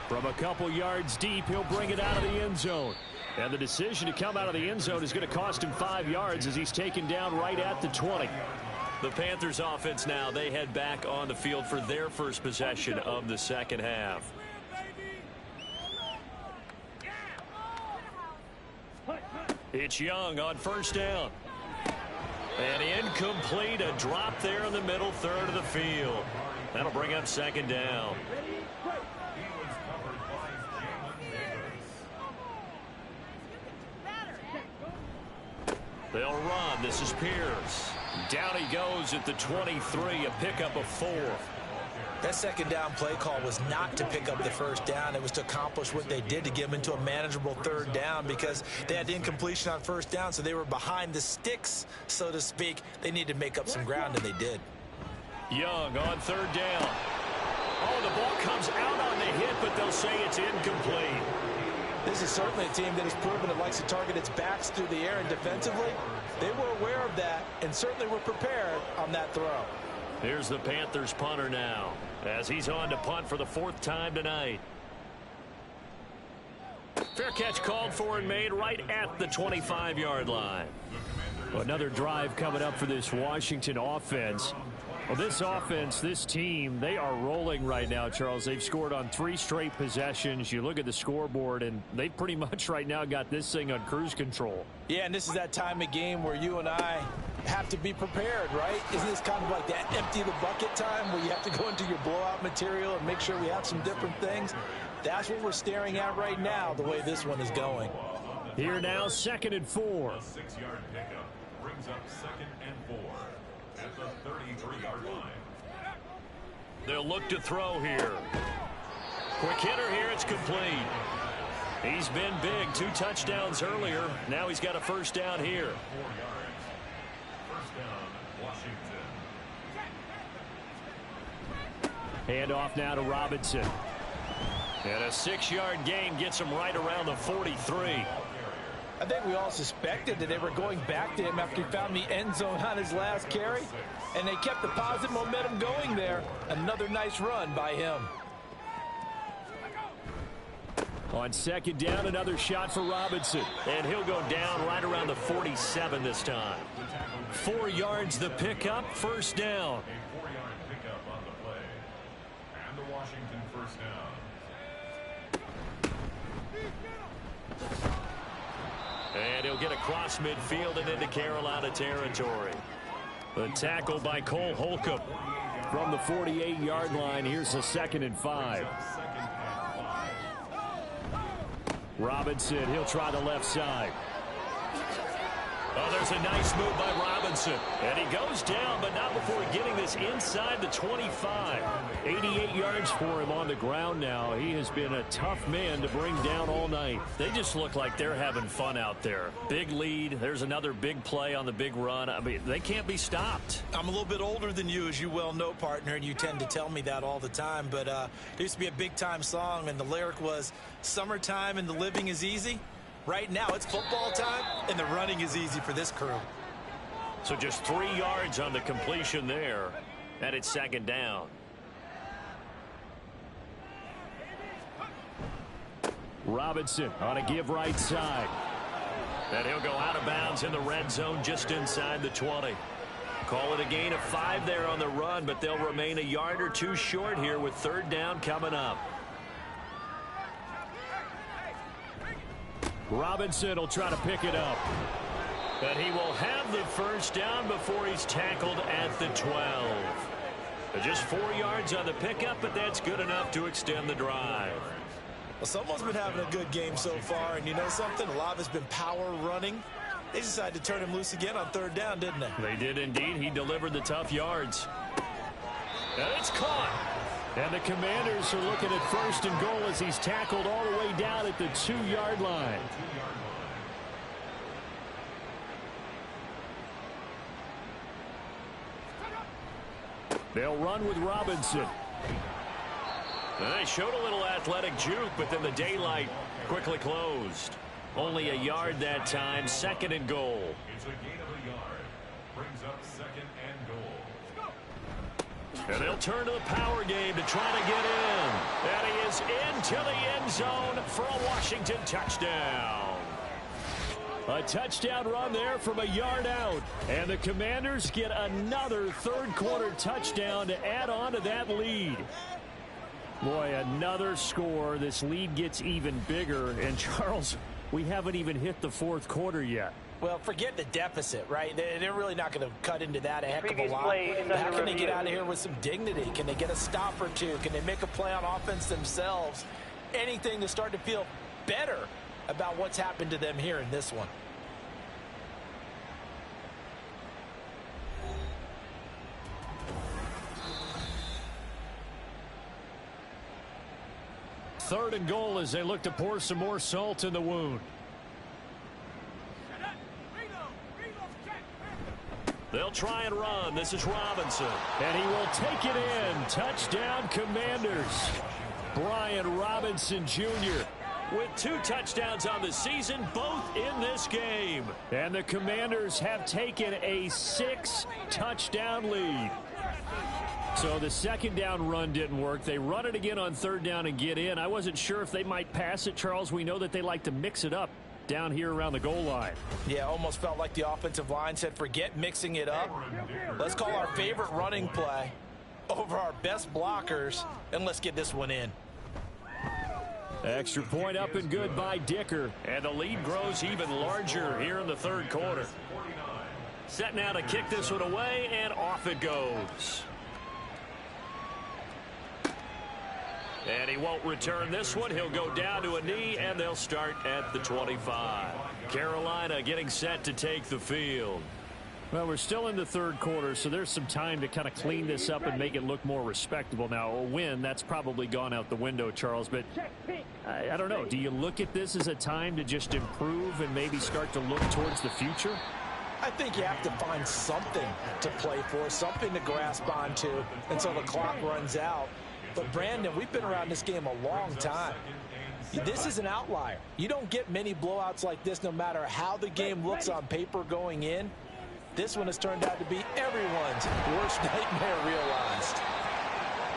From a couple yards deep, he'll bring it out of the end zone. And the decision to come out of the end zone is going to cost him 5 yards as he's taken down right at the 20. The Panthers offense now, they head back on the field for their first possession of the 2nd half. It's Young on 1st down. And incomplete, a drop there in the middle 3rd of the field. That'll bring up 2nd down. They'll run. This is Pierce. Down he goes at the 23, a pickup of 4. That second down play call was not to pick up the first down. It was to accomplish what they did, to get them into a manageable third down, because they had incompletion on first down, so they were behind the sticks, so to speak. They needed to make up some ground, and they did. Young on third down. Oh, the ball comes out on the hit, but they'll say it's incomplete. This is certainly a team that has proven it likes to target its backs through the air, and defensively, they were aware of that and certainly were prepared on that throw. Here's the Panthers punter now, as he's on to punt for the 4th time tonight. Fair catch called for and made right at the 25-yard line. Another drive coming up for this Washington offense. Well, this offense, this team, they are rolling right now, Charles. They've scored on 3 straight possessions. You look at the scoreboard, and they pretty much right now got this thing on cruise control. Yeah, and this is that time of game where you and I have to be prepared, right? Isn't this kind of like that empty the bucket time where you have to go into your blowout material and make sure we have some different things? That's what we're staring at right now, the way this one is going. Here now, 2nd and 4. A 6-yard pickup brings up 2nd and 4 at the 33-yard line. They'll look to throw here. Quick hitter here, it's complete. He's been big, 2 touchdowns earlier. Now he's got a first down here. 4 yards. First down, Washington. Hand off now to Robinson. And a 6-yard gain gets him right around the 43. I think we all suspected that they were going back to him after he found the end zone on his last carry, and they kept the positive momentum going there. Another nice run by him. On 2nd down, another shot for Robinson. And he'll go down right around the 47 this time. 4 yards the pickup, first down. A 4-yard pickup on the play. And the Washington first down. And he'll get across midfield and into Carolina territory. The tackle by Cole Holcomb. From the 48-yard line, here's a 2nd and 5. Robinson, he'll try the left side. Oh, there's a nice move by Robinson. And he goes down, but not before getting this inside the 25. 88 yards for him on the ground now. He has been a tough man to bring down all night. They just look like they're having fun out there. Big lead. There's another big play on the big run. I mean, they can't be stopped. I'm a little bit older than you, as you well know, partner, and you tend to tell me that all the time. But there used to be a big-time song, and the lyric was, "Summertime and the living is easy." Right now, it's football time, and the running is easy for this crew. So just 3 yards on the completion there, and it's 2nd down. Robinson on a give right side. And he'll go out of bounds in the red zone just inside the 20. Call it a gain of 5 there on the run, but they'll remain a yard or 2 short here with 3rd down coming up. Robinson will try to pick it up. But he will have the first down before he's tackled at the 12. Just 4 yards on the pickup, but that's good enough to extend the drive. Well, someone's been having a good game so far, and you know something? A lot of it's been power running. They decided to turn him loose again on 3rd down, didn't they? They did indeed. He delivered the tough yards. And it's caught. And the Commanders are looking at 1st and goal as he's tackled all the way down at the 2-yard line. They'll run with Robinson. They showed a little athletic juke, but then the daylight quickly closed. Only a yard that time, 2nd and goal. It's a gain of a yard. Brings up 2nd and goal. And they'll turn to the power game to try to get in. And he is into the end zone for a Washington touchdown. A touchdown run there from a yard out. And the Commanders get another 3rd quarter touchdown to add on to that lead. Boy, another score. This lead gets even bigger. And Charles, we haven't even hit the 4th quarter yet. Well, forget the deficit, right? They're really not going to cut into that a heck of a lot. How can they get out of here with some dignity? Can they get a stop or 2? Can they make a play on offense themselves? Anything to start to feel better about what's happened to them here in this one. 3rd and goal as they look to pour some more salt in the wound. They'll try and run. This is Robinson. And he will take it in. Touchdown, Commanders. Brian Robinson Jr. with 2 touchdowns on the season, both in this game. And the Commanders have taken a 6-touchdown lead. So the 2nd down run didn't work. They run it again on 3rd down and get in. I wasn't sure if they might pass it, Charles. We know that they like to mix it up down here around the goal line. Yeah, almost felt like the offensive line said, forget mixing it up. Let's call our favorite running play over our best blockers, and let's get this one in. Extra point up and good by Dicker. And the lead grows even larger here in the 3rd quarter. Set now to kick this one away, and off it goes. And he won't return this one. He'll go down to a knee, and they'll start at the 25. Carolina getting set to take the field. Well, we're still in the 3rd quarter, so there's some time to kind of clean this up and make it look more respectable. Now, a win, that's probably gone out the window, Charles, but I don't know. Do you look at this as a time to just improve and maybe start to look towards the future? I think you have to find something to play for, something to grasp onto until the clock runs out. But, Brandon, we've been around this game a long time. This is an outlier. You don't get many blowouts like this no matter how the game looks on paper going in. This one has turned out to be everyone's worst nightmare realized.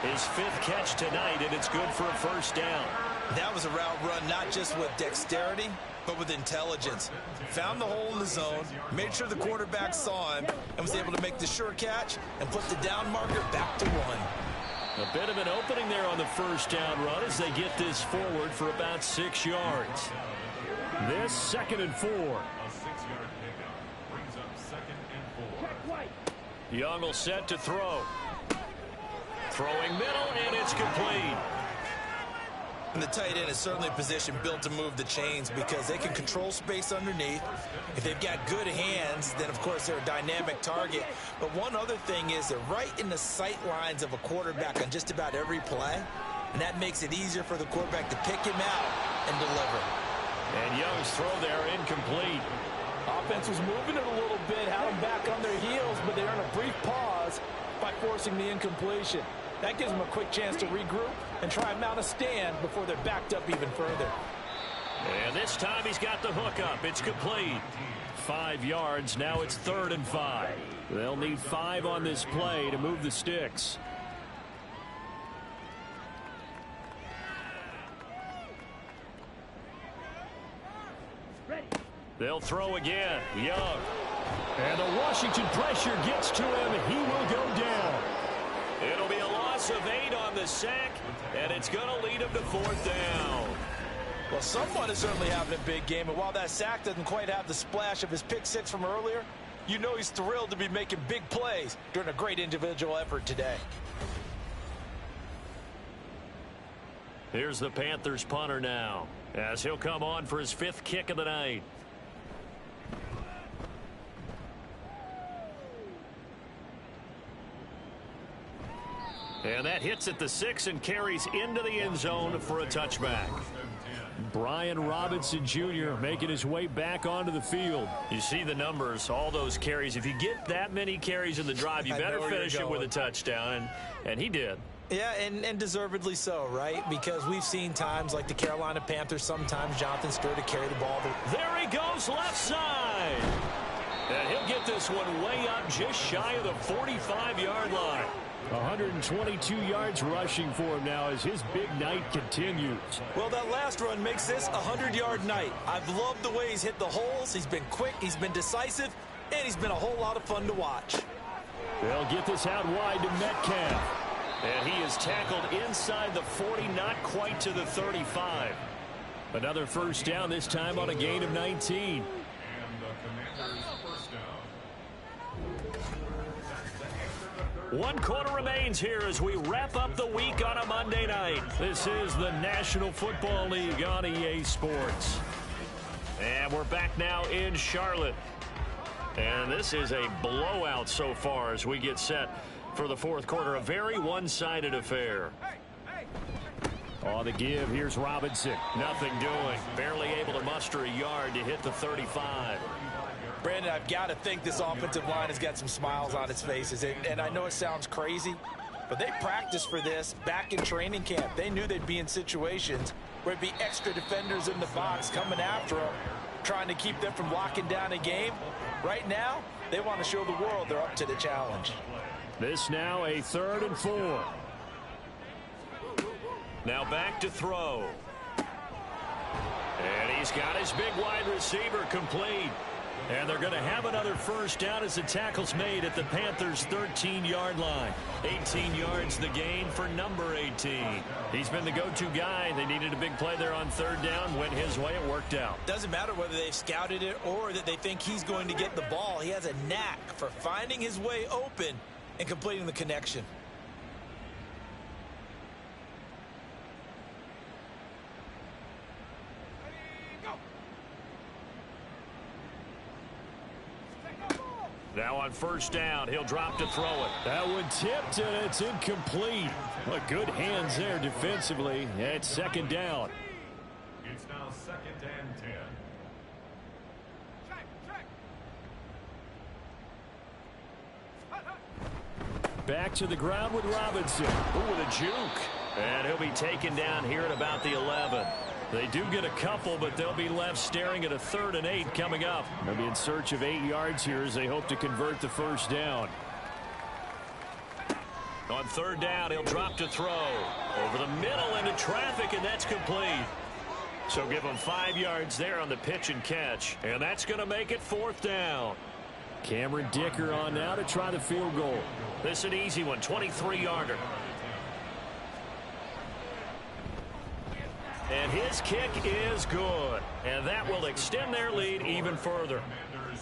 His 5th catch tonight, and it's good for a 1st down. That was a route run not just with dexterity, but with intelligence. Found the hole in the zone, made sure the quarterback saw him, and was able to make the sure catch and put the down marker back to 1. A bit of an opening there on the 1st down run as they get this forward for about 6 yards. This 2nd and 4. A 6-yard pickup brings up 2nd and 4. Young will set to throw. Throwing middle, and it's complete. And the tight end is certainly a position built to move the chains because they can control space underneath. If they've got good hands, then of course they're a dynamic target. But one other thing is they're right in the sight lines of a quarterback on just about every play. And that makes it easier for the quarterback to pick him out and deliver. And Young's throw there incomplete. Offense was moving it a little bit, had them back on their heels, but they earned a brief pause by forcing the incompletion. That gives them a quick chance to regroup and try and mount a stand before they're backed up even further. And this time he's got the hook up. It's complete. 5 yards. Now it's 3rd and 5. They'll need 5 on this play to move the sticks. They'll throw again. Young. And the Washington pressure gets to him. He will go down. It'll be a loss of 8 on the sack, and it's going to lead him to 4th down. Well, someone is certainly having a big game, and while that sack doesn't quite have the splash of his pick 6 from earlier, you know he's thrilled to be making big plays during a great individual effort today. Here's the Panthers punter now, as he'll come on for his 5th kick of the night. And that hits at the 6 and carries into the end zone for a touchback. Brian Robinson Jr. making his way back onto the field. You see the numbers, all those carries. If you get that many carries in the drive, you better finish it with a touchdown, and he did. Yeah, and deservedly so, right? Because we've seen times like the Carolina Panthers, sometimes Jonathan Stewart to carry the ball. There he goes, left side. And he'll get this one way up just shy of the 45-yard line. 122 yards rushing for him now as his big night continues. Well, that last run makes this a 100-yard night. I've loved the way he's hit the holes. He's been quick, he's been decisive, and he's been a whole lot of fun to watch. They'll get this out wide to Metcalf. And he is tackled inside the 40, not quite to the 35. Another 1st down, this time on a gain of 19. And the Commanders' 1st down. 1 quarter remains here as we wrap up the week on a Monday night. This is the National Football League on EA Sports. And we're back now in Charlotte. And this is a blowout so far as we get set for the 4th quarter. A very one-sided affair. On the give, here's Robinson. Nothing doing. Barely able to muster a yard to hit the 35. Brandon, I've got to think this offensive line has got some smiles on its faces. And I know it sounds crazy, but they practiced for this back in training camp. They knew they'd be in situations where it'd be extra defenders in the box coming after them, trying to keep them from locking down a game. Right now, they want to show the world they're up to the challenge. This now a 3rd and 4. Now back to throw. And he's got his big wide receiver complete. And they're going to have another first down as the tackle's made at the Panthers' 13-yard line. 18 yards the gain for number 18. He's been the go-to guy. They needed a big play there on 3rd down. Went his way. It worked out. Doesn't matter whether they've scouted it or that they think he's going to get the ball. He has a knack for finding his way open and completing the connection. Now on first down, he'll drop to throw it. That one tipped, and it's incomplete. Well, good hands there defensively. It's 2nd down. It's now 2nd and 10. Back to the ground with Robinson. Ooh, with a juke. And he'll be taken down here at about the 11. They do get a couple, but they'll be left staring at a 3rd and 8 coming up. They'll be in search of 8 yards here as they hope to convert the first down. On 3rd down, he'll drop to throw. Over the middle into traffic, and that's complete. So give him 5 yards there on the pitch and catch. And that's going to make it 4th down. Cameron Dicker on now to try the field goal. This is an easy one, 23-yarder. And his kick is good. And that will extend their lead even further.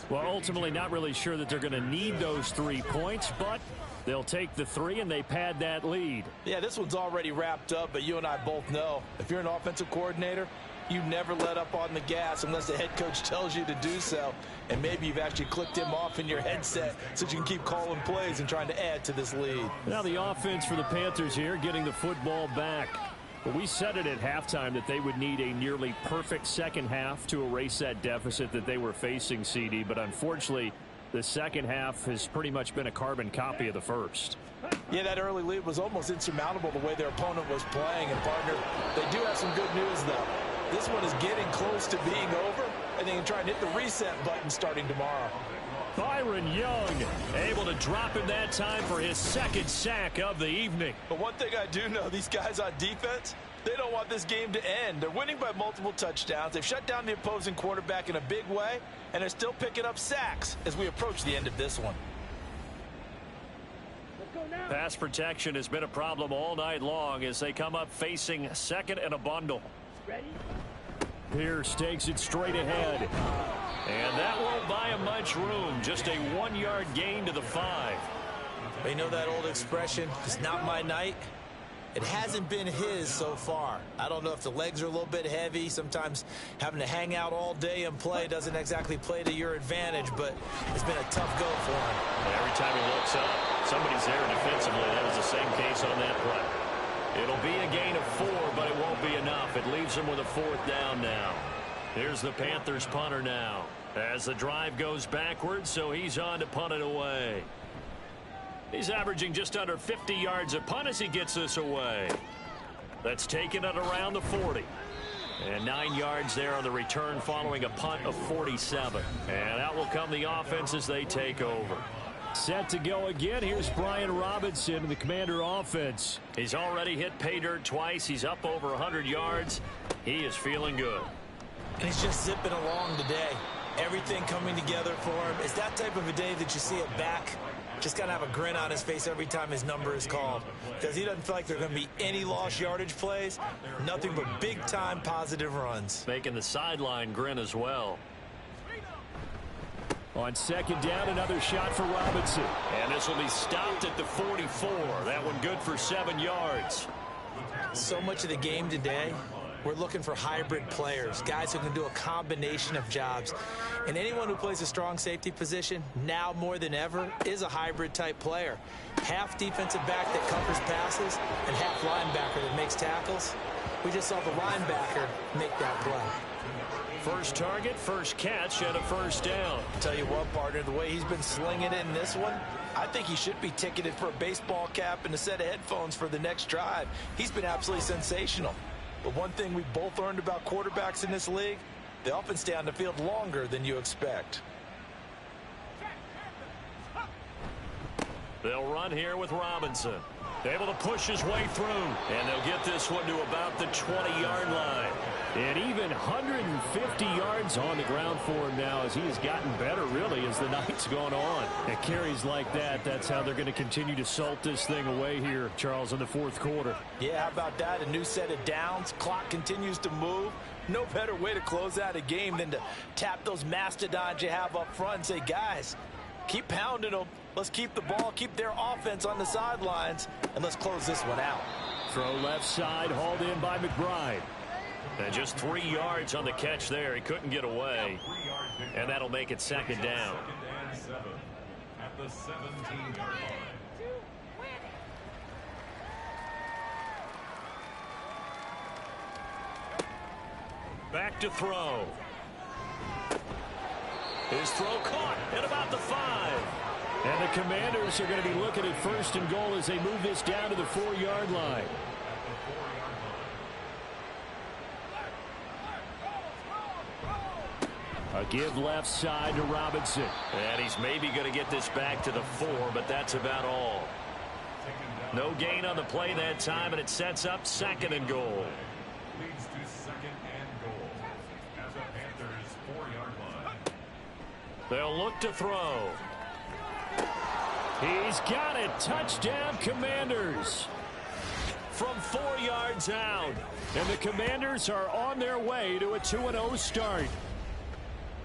Well, ultimately not really sure that they're going to need those 3 points, but they'll take the 3 and they pad that lead. Yeah, this one's already wrapped up, but you and I both know if you're an offensive coordinator, you never let up on the gas unless the head coach tells you to do so. And maybe you've actually clicked him off in your headset so you can keep calling plays and trying to add to this lead. Now the offense for the Panthers here getting the football back. Well, we said it at halftime that they would need a nearly perfect second half to erase that deficit that they were facing, CD. But unfortunately, the second half has pretty much been a carbon copy of the first. Yeah, that early lead was almost insurmountable the way their opponent was playing. And, partner, they do have some good news, though. This one is getting close to being over, and they can try and hit the reset button starting tomorrow. Byron Young able to drop him that time for his 2nd sack of the evening. But one thing I do know, these guys on defense, they don't want this game to end. They're winning by multiple touchdowns. They've shut down the opposing quarterback in a big way, and they're still picking up sacks as we approach the end of this one. Pass protection has been a problem all night long as they come up facing 2nd and a bundle. Ready? Pierce takes it straight ahead. And that won't buy him much room. Just a 1-yard gain to the 5. You know that old expression, it's not my night? It hasn't been his so far. I don't know if the legs are a little bit heavy. Sometimes having to hang out all day and play doesn't exactly play to your advantage, but it's been a tough go for him. And every time he looks up, somebody's there defensively. That was the same case on that play. It'll be a gain of 4, but it won't be enough. It leaves him with a 4th down now. Here's the Panthers punter now as the drive goes backwards, so he's on to punt it away. He's averaging just under 50 yards a punt as he gets this away. That's taken it around the 40. And 9 yards there on the return following a punt of 47. And out will come the offense as they take over. Set to go again. Here's Brian Robinson, the Commander offense. He's already hit pay dirt twice. He's up over 100 yards. He is feeling good. And he's just zipping along today. Everything coming together for him. It's that type of a day that you see a back just got to have a grin on his face every time his number is called, because he doesn't feel like there are going to be any lost yardage plays, nothing but big-time positive runs. Making the sideline grin as well. On 2nd down, another shot for Robinson. And this will be stopped at the 44. That one good for 7 yards. So much of the game today, we're looking for hybrid players, guys who can do a combination of jobs. And anyone who plays a strong safety position, now more than ever, is a hybrid type player. Half defensive back that covers passes and half linebacker that makes tackles. We just saw the linebacker make that play. First target, first catch, and a first down. Tell you what, partner, the way he's been slinging it in this one, I think he should be ticketed for a baseball cap and a set of headphones for the next drive. He's been absolutely sensational. But one thing we both learned about quarterbacks in this league, they often stay on the field longer than you expect. They'll run here with Robinson. Able to push his way through. And they'll get this one to about the 20-yard line. And even 150 yards on the ground for him now as he has gotten better, really, as the night's gone on. And carries like that, that's how they're going to continue to salt this thing away here, Charles, in the fourth quarter. Yeah, how about that? A new set of downs. Clock continues to move. No better way to close out a game than to tap those mastodons you have up front and say, guys, keep pounding them. Let's keep the ball, keep their offense on the sidelines, and let's close this one out. Throw left side, hauled in by McBride. And just 3 yards on the catch there. He couldn't get away. And that'll make it second down. Second and 7 at the 17-yard line. Back to throw. His throw caught at about the 5. And the Commanders are going to be looking at first and goal as they move this down to the 4-yard line. A give left side to Robinson. And he's maybe going to get this back to the 4, but that's about all. No gain on the play that time, and it sets up second and goal. Leads to second and goal at the Panthers' 4-yard line. They'll look to throw. He's got it. Touchdown, Commanders. From 4 yards out. And the Commanders are on their way to a 2-0 start.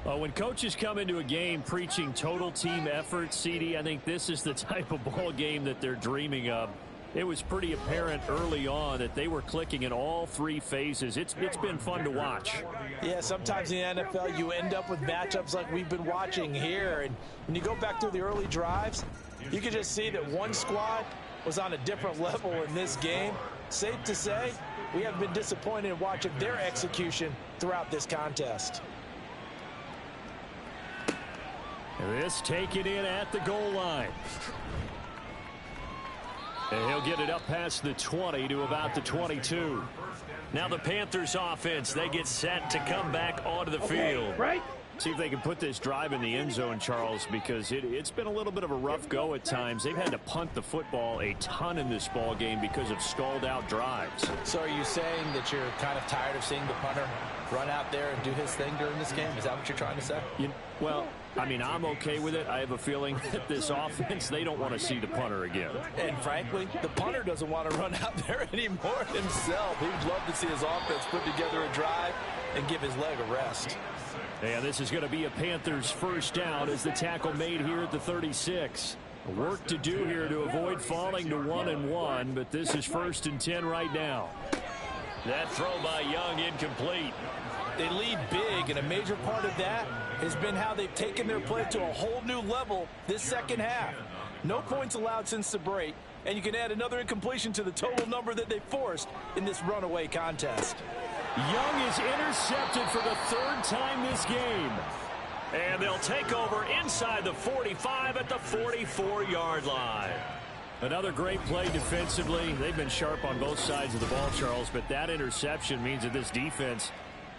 When coaches come into a game preaching total team effort, CD, I think this is the type of ball game that they're dreaming of. It was pretty apparent early on that they were clicking in all 3 phases. It's been fun to watch. Yeah, sometimes in the NFL you end up with matchups like we've been watching here. And when you go back through the early drives, you can just see that one squad was on a different level in this game. Safe to say, we have been disappointed in watching their execution throughout this contest. This taken in at the goal line. And he'll get it up past the 20 to about the 22. Now the Panthers offense, they get set to come back onto the field. Right? See if they can put this drive in the end zone, Charles, because it's been a little bit of a rough go at times. They've had to punt the football a ton in this ball game because of stalled out drives. So are you saying that you're kind of tired of seeing the punter run out there and do his thing during this game? Is that what you're trying to say? Well, I mean, I'm okay with it. I have a feeling that this offense, they don't want to see the punter again. And frankly, the punter doesn't want to run out there anymore himself. He would love to see his offense put together a drive and give his leg a rest. And this is going to be a Panthers first down as the tackle made here at the 36. Work to do here to avoid falling to 1-1, but this is 1st and 10 right now. That throw by Young incomplete. They lead big, and a major part of that has been how they've taken their play to a whole new level this second half. No points allowed since the break, and you can add another incompletion to the total number that they forced in this runaway contest. Young is intercepted for the 3rd time this game. And they'll take over inside the 45 at the 44-yard line. Another great play defensively. They've been sharp on both sides of the ball, Charles, but that interception means that this defense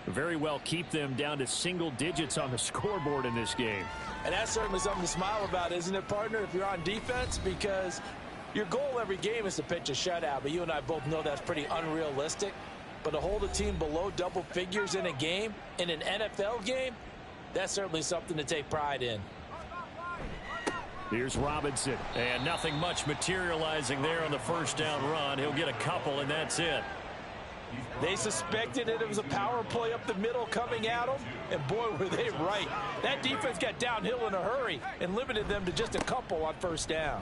very well keep them down to single digits on the scoreboard in this game. And that's certainly something to smile about, isn't it, partner, if you're on defense? Because your goal every game is to pitch a shutout, but you and I both know that's pretty unrealistic. But to hold a team below double figures in a game, in an NFL game, that's certainly something to take pride in. Here's Robinson. And nothing much materializing there on the first down run. He'll get a couple, and that's it. They suspected it was a power play up the middle coming at them, and boy, were they right. That defense got downhill in a hurry and limited them to just a couple on first down.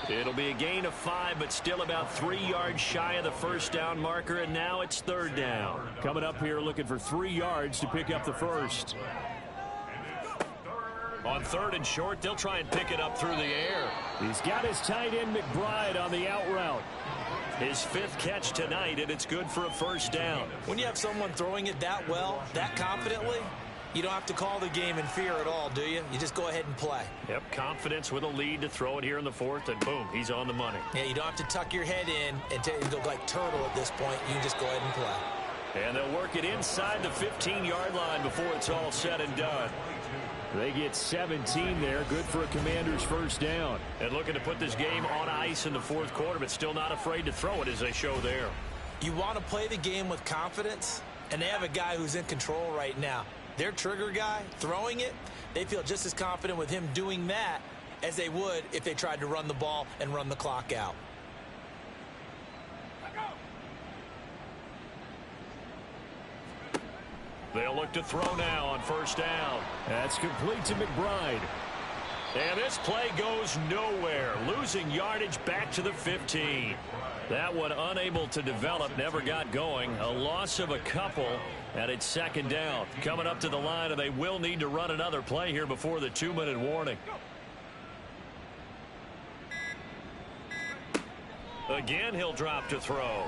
It'll be a gain of 5, but still about 3 yards shy of the first down marker, and now it's 3rd down. Coming up here looking for 3 yards to pick up the first. On 3rd and short, they'll try and pick it up through the air. He's got his tight end McBride on the out route. His 5th catch tonight, and it's good for a first down. When you have someone throwing it that well, that confidently, you don't have to call the game in fear at all, do you? You just go ahead and play. Yep, confidence with a lead to throw it here in the 4th, and boom, he's on the money. Yeah, you don't have to tuck your head in and go like turtle at this point. You can just go ahead and play. And they'll work it inside the 15-yard line before it's all said and done. They get 17 there. Good for a Commanders first down. And looking to put this game on ice in the 4th quarter, but still not afraid to throw it as they show there. You want to play the game with confidence, and they have a guy who's in control right now. Their trigger guy throwing it, they feel just as confident with him doing that as they would if they tried to run the ball and run the clock out. They'll look to throw now on first down. That's complete to McBride. And this play goes nowhere, losing yardage back to the 15. That one unable to develop, never got going. A loss of a couple, and it's second down. Coming up to the line, and they will need to run another play here before the 2-minute warning. Again, he'll drop to throw.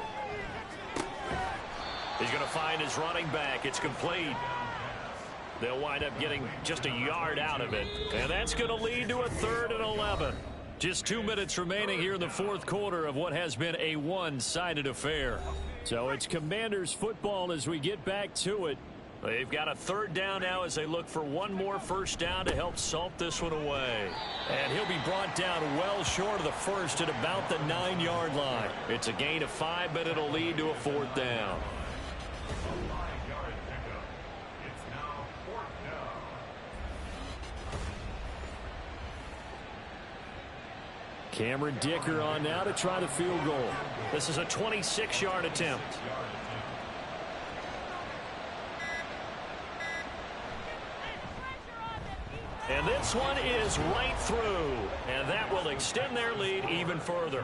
He's going to find his running back. It's complete. They'll wind up getting just a yard out of it. And that's going to lead to a 3rd and 11. Just 2 minutes remaining here in the 4th quarter of what has been a one-sided affair. So it's Commanders football as we get back to it. They've got a 3rd down now as they look for one more first down to help salt this one away. And he'll be brought down well short of the 1st at about the 9-yard line. It's a gain of 5, but it'll lead to a 4th down. Cameron Dicker on now to try the field goal. This is a 26-yard attempt. And this one is right through. And that will extend their lead even further.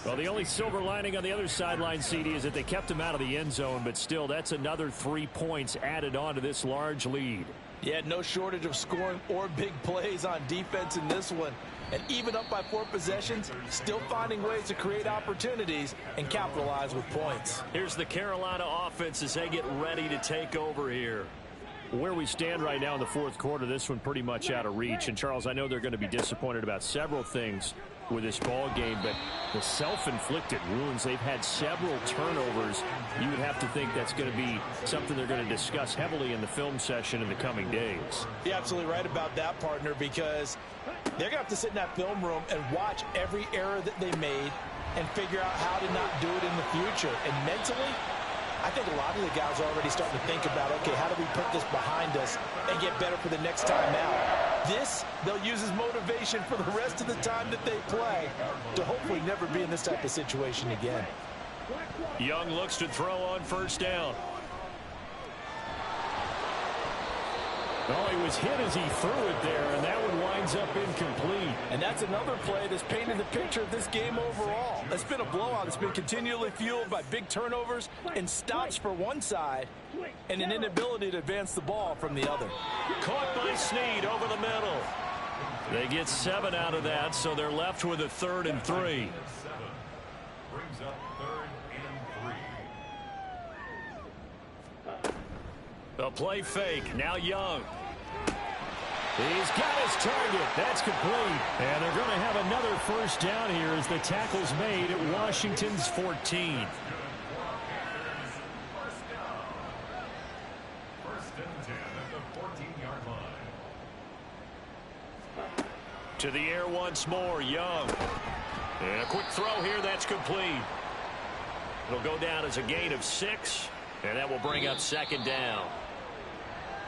Well, the only silver lining on the other sideline, CD, is that they kept him out of the end zone. But still, that's another 3 points added on to this large lead. Yeah, no shortage of scoring or big plays on defense in this one. And even up by 4 possessions, still finding ways to create opportunities and capitalize with points. Here's the Carolina offense as they get ready to take over here. Where we stand right now in the 4th quarter, this one pretty much out of reach. And, Charles, I know they're going to be disappointed about several things with this ball game, but the self-inflicted wounds, they've had several turnovers. You would have to think that's going to be something they're going to discuss heavily in the film session in the coming days. You're absolutely right about that, partner, because they're going to have to sit in that film room and watch every error that they made and figure out how to not do it in the future. And mentally, I think a lot of the guys are already starting to think about, okay, how do we put this behind us and get better for the next time out? This, they'll use as motivation for the rest of the time that they play to hopefully never be in this type of situation again. Young looks to throw on first down. Oh, he was hit as he threw it there, and that one winds up incomplete. And that's another play that's painted the picture of this game overall. It's been a blowout. It's been continually fueled by big turnovers and stops for one side and an inability to advance the ball from the other. Caught by Snead over the middle. They get 7 out of that, so they're left with a 3rd and 3. Brings up 3rd and 3. A play fake. Now Young. He's got his target. That's complete. And they're going to have another first down here as the tackle's made at Washington's 14. First and 10 at the 14-yard line. To the air once more. Young. And a quick throw here. That's complete. It'll go down as a gain of 6. And that will bring up second down.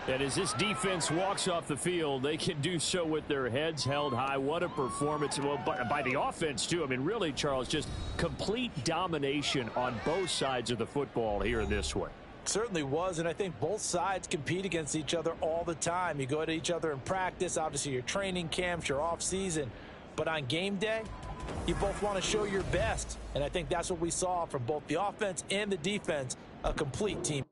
And as this defense walks off the field, they can do so with their heads held high. What a performance. Well, by the offense, too. I mean, really, Charles, just complete domination on both sides of the football here in this one. Certainly was, and I think both sides compete against each other all the time. You go to each other in practice, obviously your training camps, your off season. But on game day, you both want to show your best. And I think that's what we saw from both the offense and the defense, a complete team.